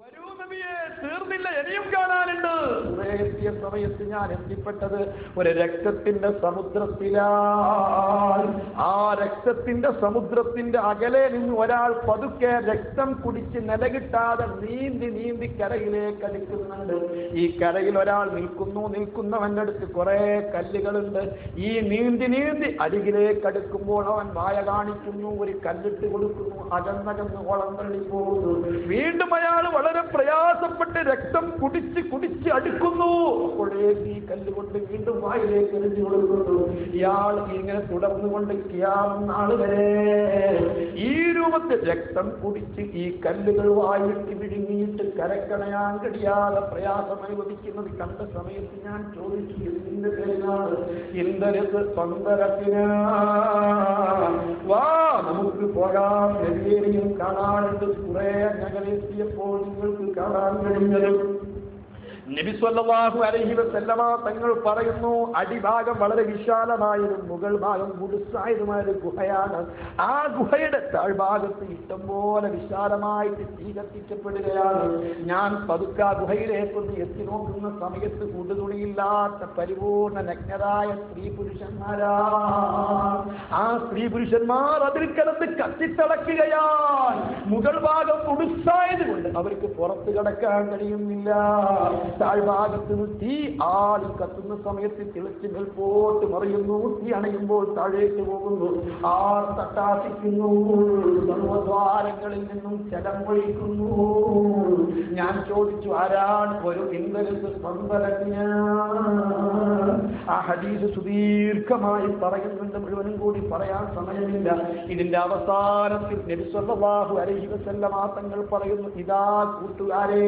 വരൂ നബിയെ, തീർന്നില്ല, ഇനിയും കാണാനുണ്ട്. എത്തിയ സമയത്ത് ഞാൻ എത്തിപ്പെട്ടത് ഒരു രക്തത്തിന്റെ സമുദ്രത്തിലാണ്. ആ രക്തത്തിന്റെ സമുദ്രത്തിന്റെ അകലെ നിന്ന് ഒരാൾ പതുക്കെ രക്തം കുടിച്ച് നിലകിട്ടാതെ നീന്തി നീന്തി കരയിലേക്ക് അടുക്കുന്നുണ്ട്. ഈ കരയിൽ ഒരാൾ നിൽക്കുന്നവന്റെ അടുത്ത് കുറെ കല്ലുകളുണ്ട്. ഈ നീന്തി നീന്തി അരികിലേക്ക് അടുക്കുമ്പോൾ അവൻ വായ കാണിക്കുന്നു, ഒരു കല്ലിട്ട് കൊടുക്കുന്നു, അകന്നകന്ന് ഓളം തള്ളി പോകുന്നു. വീണ്ടും അയാൾ വളരെ പ്രയാസപ്പെട്ട് രക്തം കുടിച്ച് അടുക്കുന്നു. അപ്പോഴേക്ക് ഈ കല്ലുകൊണ്ട് വീണ്ടും വായിലേക്ക് എറിഞ്ഞു കൊടുക്കുന്നു. ഇയാൾ ഇങ്ങനെ തുടർന്നുകൊണ്ട് കിയാമത്ത് നാൾ വരെ ഈ രൂപത്തിൽ രക്തം കുടിച്ച് ഈ കല്ലുകൾ വായിട്ട് വിഴുങ്ങിയിട്ട് കരക്കണയാൻ കഴിയാതെ പ്രയാസം അനുഭവിക്കുന്നത് കണ്ട സമയത്ത് ഞാൻ ചോദിച്ചു, എന്തിന്റെ പേരിലാണ്? എന്തൊരു സ്വന്തരത്തിന് വാ, നമുക്ക് പോകാം, നെല്ലേരിയും കാണാനുണ്ട്. കുറെ ഞങ്ങളെത്തിയപ്പോൾ നിങ്ങൾക്ക് കാണാൻ കഴിഞ്ഞത് നബി സല്ലല്ലാഹു അലൈഹി വസല്ലമ തങ്ങൾ പറയുന്നു, അടിഭാഗം വളരെ വിശാലമായതും മുകൾ ഭാഗം മുഴുസായതുമായ ഒരു ഗുഹയാണ്. ആ ഗുഹയുടെ താഴ്ഭാഗത്ത് ഇഷ്ടംപോലെ വിശാലമായിട്ട് തീ കത്തിക്കപ്പെടുകയാണ്. ഞാൻ പതുക്കെ ആ ഗുഹയിലേക്കൊന്ന് എത്തി നോക്കുന്ന സമയത്ത് ഉടുതുണിയില്ലാത്ത പരിപൂർണ നഗ്നരായ സ്ത്രീ പുരുഷന്മാരാ. ആ സ്ത്രീ പുരുഷന്മാർ അതിൽ കിടന്ന് കത്തിത്തിളക്കുകയാണ്. മുകൾ ഭാഗം മുഴുസായത് കൊണ്ട് അവർക്ക് പുറത്ത് കിടക്കാൻ കഴിയുന്നില്ല. താഴ്ഭാഗത്ത് തീ ആളി കത്തുന്ന സമയത്ത് തിളച്ച് മേൽപോട്ട് മറിയുന്നു. തീ അണയുമ്പോൾ താഴേക്ക് പോകുന്നു. ആർ തട്ടാസിക്കുന്നു. സർവദ്വാരങ്ങളിൽ നിന്നും ജലം ഒഴിക്കുന്നു. ഞാൻ ചോദിച്ചു, ആരാണ്? ഒരു ഇന്ദ്രസ് സ്പന്ദനജ്ഞ. ആ ഹദീസ് സുദീർഘമായി പറയുന്നുണ്ട്, മുഴുവനും കൂടി പറയാൻ സമയമില്ല. ഇതിന്റെ അവസാനത്തിൽ നബി സല്ലല്ലാഹു അലൈഹി വസല്ലമ തങ്ങൾ പറയുന്നു, ഇതാ കൂട്ടുകാരെ,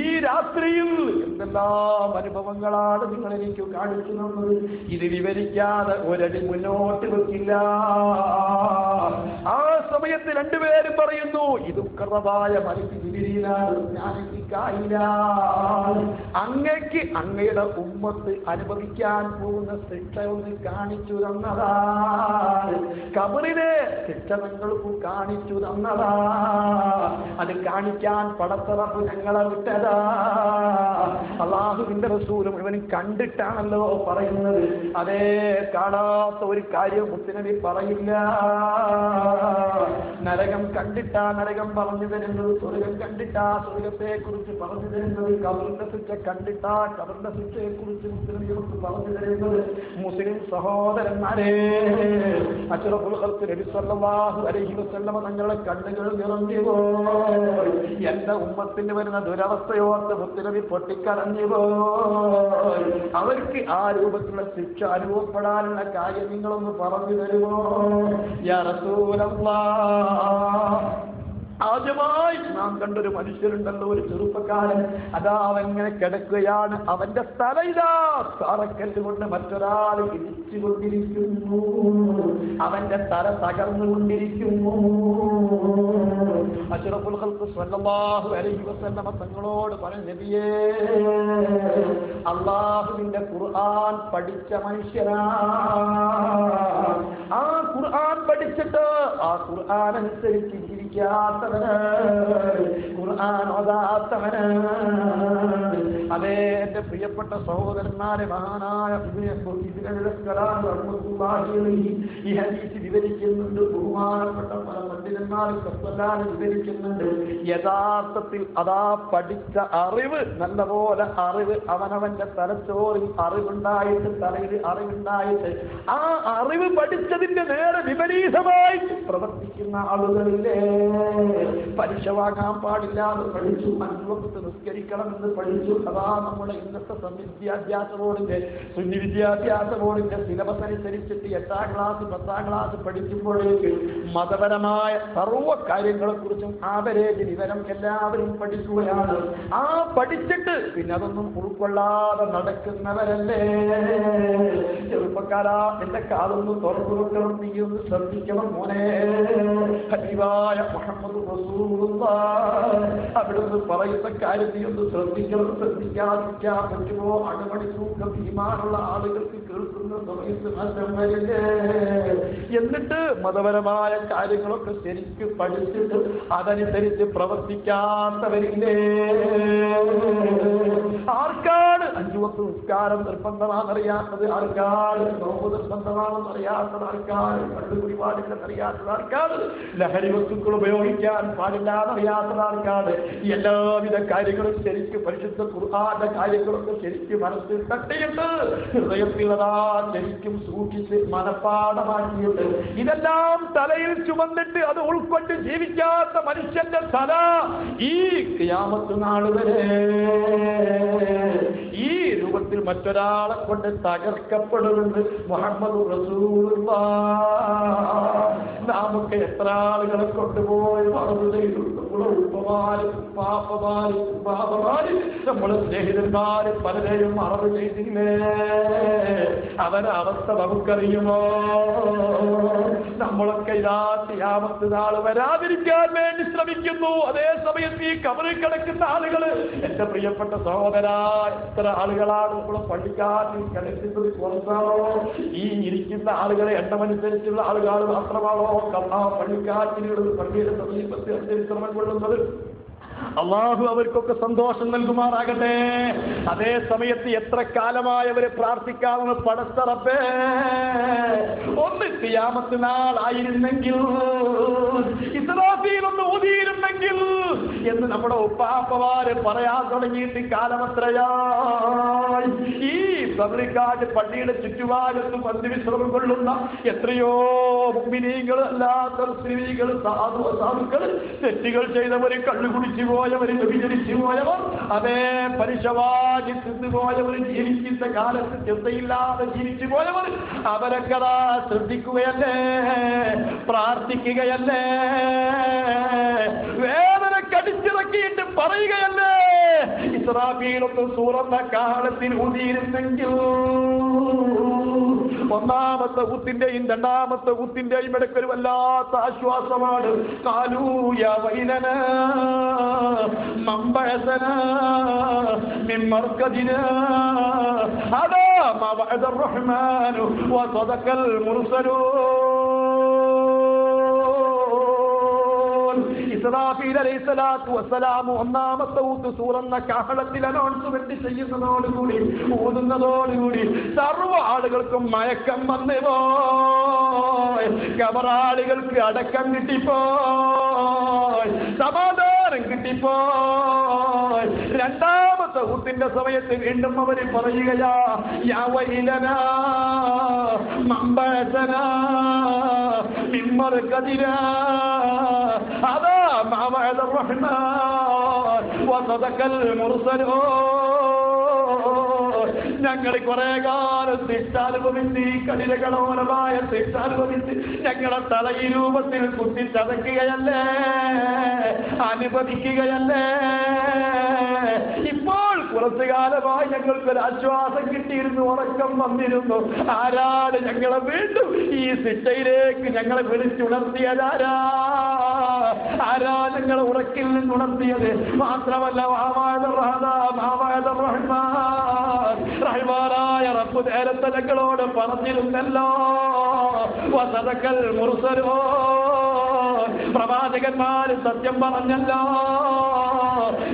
ഈ രാത്രിയിൽ എന്തെല്ലാം അനുഭവങ്ങളാണ് നിങ്ങൾ എനിക്ക് കാണിച്ചു തന്നത്. ഇത് വിവരിക്കാതെ ഒരടി മുന്നോട്ട് വെക്കില്ല. ആ സമയത്ത് രണ്ടുപേരും പറയുന്നു, ഇത് കറവായ അങ്ങയ്ക്ക് അങ്ങയുടെ ഉമ്മത്ത് അനുഭവിക്കാൻ പോകുന്ന ശിക്ഷ ഒന്ന് കാണിച്ചു തന്നതാണ്. ഖബറിലെ ശിക്ഷ നിങ്ങൾക്ക് കാണിച്ചു തന്നതാ. അത് കാണിക്കാൻ പടത്തറപ്പ് ഞങ്ങളെ വിട്ടതാ. അല്ലാഹുവിന്റെ റസൂൽ മുഴുവനും കണ്ടിട്ടാണല്ലോ പറയുന്നത്. അതേ, കാണാത്ത ഒരു കാര്യം മുത്തുനബി പറയില്ല. നരകം കണ്ടിട്ടാ നരകം പറഞ്ഞു തരുന്നത്, സ്വർഗം കണ്ടിട്ടാ സ്വർഗത്തെ കുറിച്ച് പറഞ്ഞു തരുന്നത്, ഖബറിന്റെ ശിക്ഷ കണ്ടിട്ടാ ഖബറിന്റെ ശിക്ഷയെ കുറിച്ച് മുസ്ലിംകൾക്ക് പറഞ്ഞു തരുന്നത്. മുസ്ലിം സഹോദരന്മാരെ, അഷ്റഫുൽ ഖൽഖ് നബി സല്ലല്ലാഹു അലൈഹി വസല്ലമ തങ്ങളുടെ കണ്ണുകൾ നിറഞ്ഞു പോയി. എന്റെ ഉമ്മത്തിന് വരുന്ന ദുരവസ്ഥയോർത്ത് മുത്തുനബി പൊട്ടിക്കരഞ്ഞു പോയി. അവർക്ക് ആ രൂപത്തിലുള്ള ശിക്ഷ അനുഭവപ്പെടാനുള്ള കാര്യം നിങ്ങളൊന്ന് പറഞ്ഞു തരുമോ? യാ റസൂലല്ലാഹ്, ആദ്യമായി നാം കണ്ടൊരു മനുഷ്യരുണ്ടല്ലോ, ഒരു ചെറുപ്പക്കാരൻ. അതാ അവങ്ങനെ കിടക്കുകയാണ്. അവന്റെ തല ഇതാ സാറക്കല്ല് കൊണ്ട് മറ്റൊരാൾ ഇടിച്ചുകൊണ്ടിരിക്കുന്നു. അവന്റെ തല തകർന്നുകൊണ്ടിരിക്കുന്നു. അഷ്റഫുൽ ഖൽഖ് സ്വല്ലല്ലാഹു അലൈഹി വസല്ലമ തങ്ങളോട് പറഞ്ഞു, നബിയേ, അല്ലാഹുവിന്റെ ഖുർആൻ പഠിച്ച മനുഷ്യരാ. ആ ഖുർആൻ പഠിച്ചിട്ട് ആ ഖുർആൻ അനുസരിച്ച് ജീവിക്കാത്ത ഖുർആൻ ഓതാത്തവന്. അതേ എന്റെ പ്രിയപ്പെട്ട സഹോദരന്മാരെ, മഹാനായ ഈ ഹദീസ് വിവരിക്കുന്നുണ്ട്. ബഹുമാനപ്പെട്ട പല പണ്ഡിതന്മാരും വിവരിക്കുന്നുണ്ട്. യഥാർത്ഥത്തിൽ അതാ പഠിച്ച അറിവ്, നല്ലപോലെ അറിവ്, അവനവന്റെ തലച്ചോറിൽ അറിവുണ്ടായിട്ട്, തലയിൽ അറിവുണ്ടായിട്ട്, ആ അറിവ് പഠിച്ചതിന്റെ നേരെ വിപരീതമായി പ്രവർത്തിക്കുന്ന ആളുകളില്ലേ. പരീക്ഷ വാങ്ങാൻ പാടില്ലാതെ പഠിച്ചു, 5 വക്ത് നിസ്കരിക്കണമെന്ന് പഠിച്ചു. അതാ നമ്മുടെ ഇന്നത്തെ വിദ്യാഭ്യാസ ബോർഡിന്റെ, സുന്നി വിദ്യാഭ്യാസ ബോർഡിന്റെ സിലബസ് അനുസരിച്ചിട്ട് 8ാം ക്ലാസ് 10ാം ക്ലാസ് പഠിക്കുമ്പോഴേക്ക് മതപരമായ സർവ്വ കാര്യങ്ങളെ കുറിച്ചും ആവറേജ് വിവരം എല്ലാവരും പഠിക്കുകയാണ്. ആ പഠിച്ചിട്ട് പിന്നെ അതൊന്നും ഉൾക്കൊള്ളാതെ നടക്കുന്നവരല്ലേ. ചെറുപ്പക്കാരാ, എന്റെ കാലൊന്ന് തുറന്നു കൊടുക്കണം, നീ ഒന്ന് ശ്രദ്ധിക്കണം മോനെ. ഹബീബായ മുഹമ്മദ് റസൂലുള്ളാഹ് അവിടുന്ന് പറയുന്ന കാര്യം നീ ഒന്ന് ശ്രദ്ധിക്കണം. ശ്രദ്ധിക്കാതിരിക്കാൻ പറ്റുമോ? അണുമണി തൂക്കം ഈമാനുള്ള ആളുകൾക്ക് കേൾക്കുന്ന സമയത്ത് മാറ്റം വരില്ലേ? എന്നിട്ട് മതപരമായ കാര്യങ്ങളൊക്കെ ശരിക്ക് പഠിച്ചിട്ട് അതനുസരിച്ച് പ്രവർത്തിക്കാത്തവരില്ലേ? ആർക്കാണ് 5 വക്ത് നിസ്കാരം നിർബന്ധമാണെന്നറിയാത്തത്? ആർക്കാണ് നോമ്പ് നിർബന്ധമാണെന്നറിയാത്തത്? ആർക്കാണ് കണ്ടുപിടി പാടില്ലെന്നറിയാത്തത്? ആർക്കാണ് ലഹരി വസ്തുക്കൾ ഉപയോഗിക്കാൻ പാടില്ലാന്നറിയാത്തത്? ആർക്കാണ് എല്ലാവിധ കാര്യങ്ങളും ശരിക്ക് പരിശുദ്ധ ഖുർആന്റെ കാര്യങ്ങളൊക്കെ ശരിക്ക് മനസ്സിൽ തട്ടിയിട്ട് ഹൃദയത്തിലതാ ശരിക്കും സൂക്ഷിച്ച് മനഃപ്പാഠമാക്കിയിട്ട് ഇതെല്ലാം തലയിൽ ചുമന്നിട്ട് അത് ഉൾക്കൊണ്ട് ജീവിക്കാത്ത മനുഷ്യന്റെ തല ഈ ഖിയാമത്ത് നാൾ വരെ ഈ രൂപത്തിൽ മറ്റൊരാളെ കൊണ്ട് തകർക്കപ്പെടുന്നുണ്ട്. മുഹമ്മദ് റസൂലുള്ളാഹ് നമുക്ക് എത്ര ആളുകളെ കൊണ്ടുപോയി മറന്നു ചെയ്തിട്ടുണ്ട്. ഉപ്പമാര് പാപ്പമാര് പാപമാര് നമ്മള് സ്നേഹിതന്മാര് പലരെയും മറന്നു ചെയ്തില്ലേ? അവരുടെ അവസ്ഥ നമുക്കറിയുമോ? നമ്മളൊക്കെ ഇതാ ഖിയാമത്ത് നാൾ വരാതിരിക്കാൻ വേണ്ടി ശ്രമിക്കുന്നു. അതേ സമയത്ത് ഈ കബറിൽ കിടക്കുന്ന ആളുകൾ, എന്റെ പ്രിയപ്പെട്ട സഹോദര, എത്ര ആളുകളാണ് നമ്മൾ പള്ളിക്കാരിൽ കിടക്കുന്നത്? കുറച്ചാണോ? ഈ ഇരിക്കുന്ന ആളുകളെ എണ്ണമനുസരിച്ചുള്ള ആളുകൾ മാത്രമാണോ പള്ളിക്കാറ്റിനുള്ളത് പള്ളിയുടെ സമീപത്ത് ശ്രമം കൊള്ളുന്നത്? അള്ളാഹു അവർക്കൊക്കെ സന്തോഷം നൽകുമാറാകട്ടെ. അതേ സമയത്ത് എത്ര കാലമായവരെ പ്രാർത്ഥിക്കാവുന്ന പടച്ച റബ്ബേ, ഒന്ന് ഖിയാമത്ത് നാളായിരുന്നെങ്കിൽ, ഇസ്രാഫീൽ ഒന്ന് ഊതിയിരുന്നെങ്കിൽ എന്ന് നമ്മുടെ ഉപ്പാപ്പമാര് പറയാൻ തുടങ്ങിയിട്ട് കാലമത്രയായി. ഈ പള്ളിക്കാട് പള്ളിയുടെ ചുറ്റുഭാഗത്തും അന്തിവിശ്രമം കൊള്ളുന്ന എത്രയോ മുഅ്മിനീങ്ങൾ അല്ലാത്ത സ്ത്രീകൾ, സാധുക്കൾ, തെറ്റുകൾ ചെയ്തവര്, കള്ളുകുടിച്ചു പോയവർ, വ്യഭിചരിച്ചു പോയവർ, അതേ പലിശവാദി തിന്നുപോയവർ, ജീവിക്കുന്ന കാലത്ത് ചിന്തയില്ലാതെ ജീവിച്ചു പോയവർ, അവരൊക്കെ ശ്രദ്ധിക്കുകയല്ലേ, പ്രാർത്ഥിക്കുകയല്ലേ, വേദന കടിച്ചിറക്കിയിട്ട് പറയുകയല്ലേ, ഇസ്രാഫീലൊക്കെ സൂറന്ന കാലത്തിൽ ഊതിയിരുന്നെങ്കിൽ ഒന്നാമത്തെ ഊത്തിന്റെയും രണ്ടാമത്തെ ഊത്തിന്റെയും ഇടയ്ക്കൊരു വല്ലാത്ത ആശ്വാസമാണ്. കാലൂയ വൈനന മമ്പഴസന മിമ്മർക്കദിന അതാ മവഅദ റഹ്മാനു വസദഖൽ മുർസലൂൻ. ഇസ്രാഫീൽ അലൈഹിസ്സലാത്തു വസ്സലാം ഒന്നാമത്തെ ഊത്ത് സൂറന്ന കാഹളത്തിൽ അനൗൺസ്മെന്റ് ചെയ്യുന്നതോടുകൂടി, ഊതുന്നതോടുകൂടി സർവ്വ ആളുകൾക്കും മയക്കം വന്നു പോയി. കബറാളികൾക്ക് അടക്കം കിട്ടിപ്പോയി, സമാധാനം കിട്ടിപ്പോയി. രണ്ടാമത്തെ ഊത്തിന്റെ സമയത്ത് വീണ്ടും അവര് പറയുകയാ, യാ വൈലനാ മമ്പഅസനാ മിമ്മർകദിനാ അതാ മവഅദ റഹ്മാൻ വസദഖൽ മുർസലൂൻ. ഞങ്ങൾ കുറെ കാലം ശിക്ഷാനുഭവിച്ച്, കഠിനകഠോരമായ ശിക്ഷാനുഭവിച്ച് ഞങ്ങളെ തല ഈ രൂപത്തിൽ കുത്തിച്ചതയ്ക്കുകയല്ലേ, അനുവദിക്കുകയല്ലേ. ഇപ്പോൾ കുറച്ചു കാലമായി ഞങ്ങൾക്കൊരു ആശ്വാസം കിട്ടിയിരുന്നു, ഉറക്കം വന്നിരുന്നു. ആരാണ് ഞങ്ങളെ വീണ്ടും ഈ ശിക്ഷയിലേക്ക് ഞങ്ങളെ വിളിച്ചുണർത്തിയതാരാ? ആരാ ഞങ്ങളെ ഉറക്കിൽ നിന്നുണർത്തിയത്? മാത്രമല്ല റഹ്മാനായ റബ്ബ് നേരത്തെ ഞങ്ങളോട് പറഞ്ഞിരുന്നല്ലോ, വസദഖൽ മുർസലൂൻ, പ്രവാചകന്മാര് സത്യം പറഞ്ഞല്ലോ,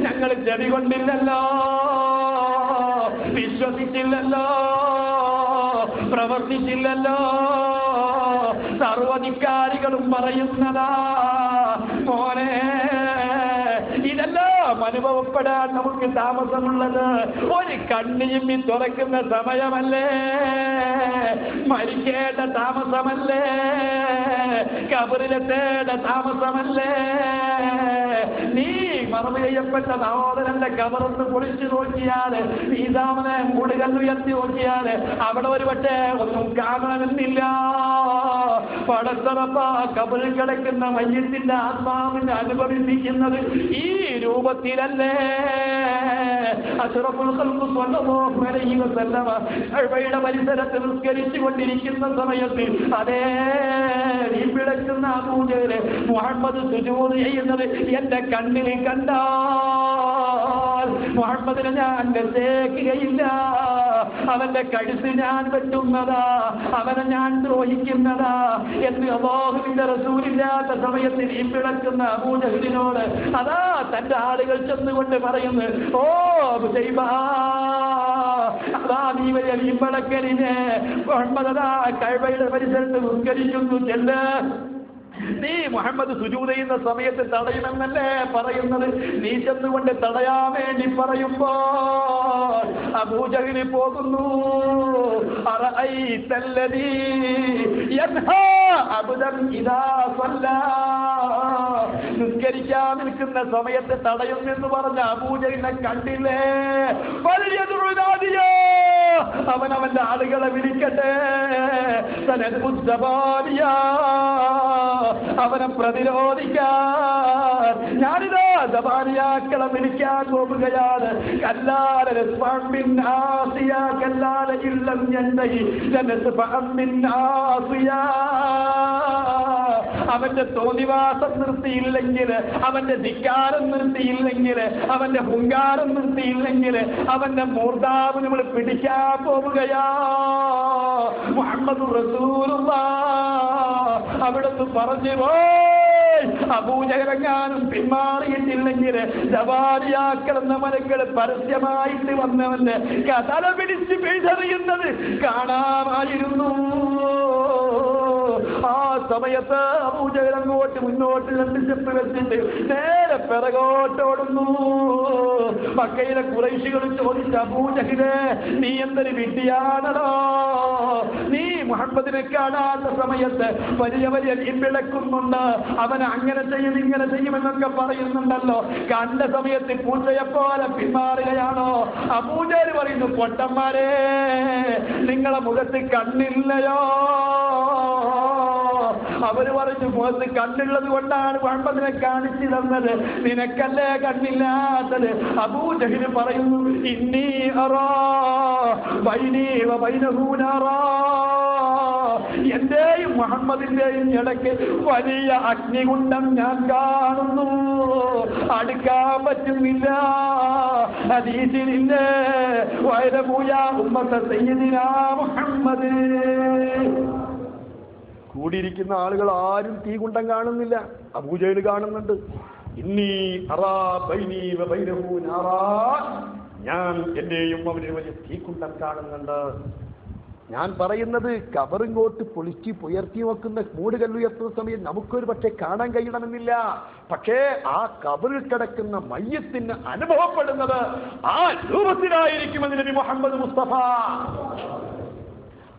ഞങ്ങൾ ചെവി കൊണ്ടില്ലല്ലോ, വിശ്വസിച്ചില്ലല്ലോ, പ്രവർത്തിച്ചില്ലല്ലോ. സർവധികാരികളും പറയുന്നതാ, മോനെ ഇതെല്ലാം അനുഭവപ്പെടാൻ നമുക്ക് താമസമുള്ളത് ഒരു കണ്ണിയുമ്മി തുറക്കുന്ന സമയമല്ലേ, മരിക്കേണ്ട താമസമല്ലേ, കബറിലെത്തേണ്ട താമസമല്ലേ. നീ മറന്നു ചെയ്യപ്പെട്ട സഹോദരന്റെ കബറൊന്ന് പൊളിച്ചു നോക്കിയാല്, നീതാമനെ മുടുകല്ലുയർത്തി നോക്കിയാല് അവിടെ ഒരു പക്ഷേ ഒന്നും കാണണമെന്നില്ല. പടത്തറപ്പ കബറിൽ കിടക്കുന്ന മയ്യത്തിന്റെ ആത്മാവിനെ അനുഭവിപ്പിക്കുന്നത് ഈ രൂപത്തിലല്ലേ. അഷ്റഫുൽ ഖൽഖ് സ്വല്ലല്ലാഹു അലൈഹി വസല്ലമ അൽബൈയുടെ പരിസരത്ത് നിസ്കരിച്ചു കൊണ്ടിരിക്കുന്ന സമയത്ത് അതേ ഈ പിടക്കുന്ന അബൂജഹൽ മുഹമ്മദ് സുജൂദ് ചെയ്യുന്നത് എന്റെ കണ്ണിൽ കണ്ടാൽ മുഹമ്മദിനെ ഞാൻ കേൾക്കുകയില്ല, അവന്റെ കഴുത്ത് ഞാൻ വെട്ടുന്നതാ, അവനെ ഞാൻ ദ്രോഹിക്കുന്നതാ എന്ന് അല്ലാഹുവിന്റെ റസൂലില്ലാത്ത സമയത്ത് ഈ പിളക്കുന്ന അബൂജഹലിനോട് അതാ തന്റെ ആളുകൾ ചെന്നുകൊണ്ട് പറയുന്നു, ഓ ഹുസൈബ, അതാ നീ വലിയ വീമ്പളക്കലിനെ മുഹമ്മദ് അതാ കഅബയുടെ പരിസരത്ത് മുൻകരിക്കുന്നു, ചെല്ല്. നീ മുഹമ്മദ് സുജൂദ് ചെയ്യുന്ന സമയത്ത് തടയുമെന്നല്ലേ പറയുന്നത്? നീ ചെന്നുകൊണ്ട് തടയാൻ വേണ്ടി പറയുമ്പോ അബൂജഹൽ പോകുന്നു. അറഅയ്തല്ലദീ യൻഹാ അബ്ദൻ ഇദാ സല്ലാ, നിസ്കരിക്കാൻ നിൽക്കുന്ന സമയത്ത് തടയുമെന്ന് പറഞ്ഞ അബൂജഹലിനെ കണ്ടില്ലേ? അവൻ അവന്റെ ആളുകളെ വിളിക്കട്ടെ, അവനെ പ്രതിരോധിക്കാൻ ഞാനിതാ ദബാനിയാക്കളെ വിളിക്കാൻ പോകുകയാണ്. കല്ലാല കല്ലാല ഇല്ലം അവന്റെ തോന്നിവാസം നിർത്തിയില്ലെങ്കിൽ, അവന്റെ ധിക്കാരം നിർത്തിയില്ലെങ്കിൽ, അവന്റെ ഹുങ്കാരം നിർത്തിയില്ലെങ്കിൽ അവന്റെ മൂർധാവ് നമ്മൾ പിടിക്കാൻ പോവുകയാ. മുഹമ്മദുർ റസൂലുള്ളാഹ് അവിടുന്ന് പറഞ്ഞു, അബൂജഹലെങ്ങാനും പിന്മാറിയിട്ടില്ലെങ്കിൽ ജവാരിയാക്കളെന്ന മലക്കൾ പരസ്യമായിട്ട് വന്നവന്റെ തല പിടിച്ച് പിഴുതെറിയുന്നത് കാണാമായിരുന്നു. ആ സമയത്ത് അബൂജഹൽ അങ്ങോട്ട് മുന്നോട്ട് 2 സ്റ്റെപ്പ് വെച്ചിട്ട് നേരെ പിറകോട്ടോടുന്നു. മക്കയിലെ ഖുറൈശികൾ ചോദിച്ച, അബൂജഹലെ നീ എന്തൊരു വിഡ്ഢിയാണല്ലോ, നീ മുഹമ്മദിനെ കാണാത്ത സമയത്ത് വലിയ വലിയ വിളക്കുന്നുണ്ട്, അവനെ അങ്ങനെ ചെയ്യും ഇങ്ങനെ ചെയ്യുമെന്നൊക്കെ പറയുന്നുണ്ടല്ലോ, കണ്ട സമയത്ത് പൂജയെ പോലെ പിന്മാറുകയാണോ? അബൂജഹൽ പറയുന്നു, പൊട്ടന്മാരെ, നിങ്ങളെ മുഖത്ത് കണ്ണില്ലയോ? അവര് പറഞ്ഞു, മുഖത്ത് കണ്ണുള്ളത് കൊണ്ടാണ് മുഹമ്മദിനെ കാണിച്ചു തന്നത്, നിനക്കല്ലേ കണ്ണില്ലാത്തത്. അബൂജഹൽ പറയുന്നു, ഇന്നി അറാ ബൈനി വ ബൈനഹു നാറാ, എന്റെയും മുഹമ്മദിന്റെയും ഇടയ്ക്ക് വലിയ അഗ്നികുണ്ഡം ഞാൻ കാണുന്നു, അടുക്കാൻ പറ്റുന്നില്ല. ഹദീസിലില്ലേ, വയലമൂയ ഉമ്മത്തെ സയ്യിദിനാ മുഹമ്മദ്. കൂടിയിരിക്കുന്ന ആളുകൾ ആരും തീകുണ്ടം കാണുന്നില്ല, അബൂജഹൽ കാണുന്നുണ്ട്. ഇന്നി അറാ ബൈനി വ ബൈനഹു നാറാ, ഞാൻ എന്റെയും അവന് വലിയ തീകുണ്ടം കാണുന്നുണ്ട്. ഞാൻ പറയുന്നത് കബറിങ്ങോട്ട് പൊളിച്ച് ഉയർത്തി വെക്കുന്ന മൂടുകല്ലുയർത്തുന്ന സമയം നമുക്കൊരു പക്ഷെ കാണാൻ കഴിയണമെന്നില്ല. പക്ഷേ ആ കബറിൽ കിടക്കുന്ന മയ്യത്തിന് അനുഭവപ്പെടുന്നത് ആ രൂപത്തിലായിരിക്കുമെന്ന് നബി മുഹമ്മദ് മുസ്തഫ.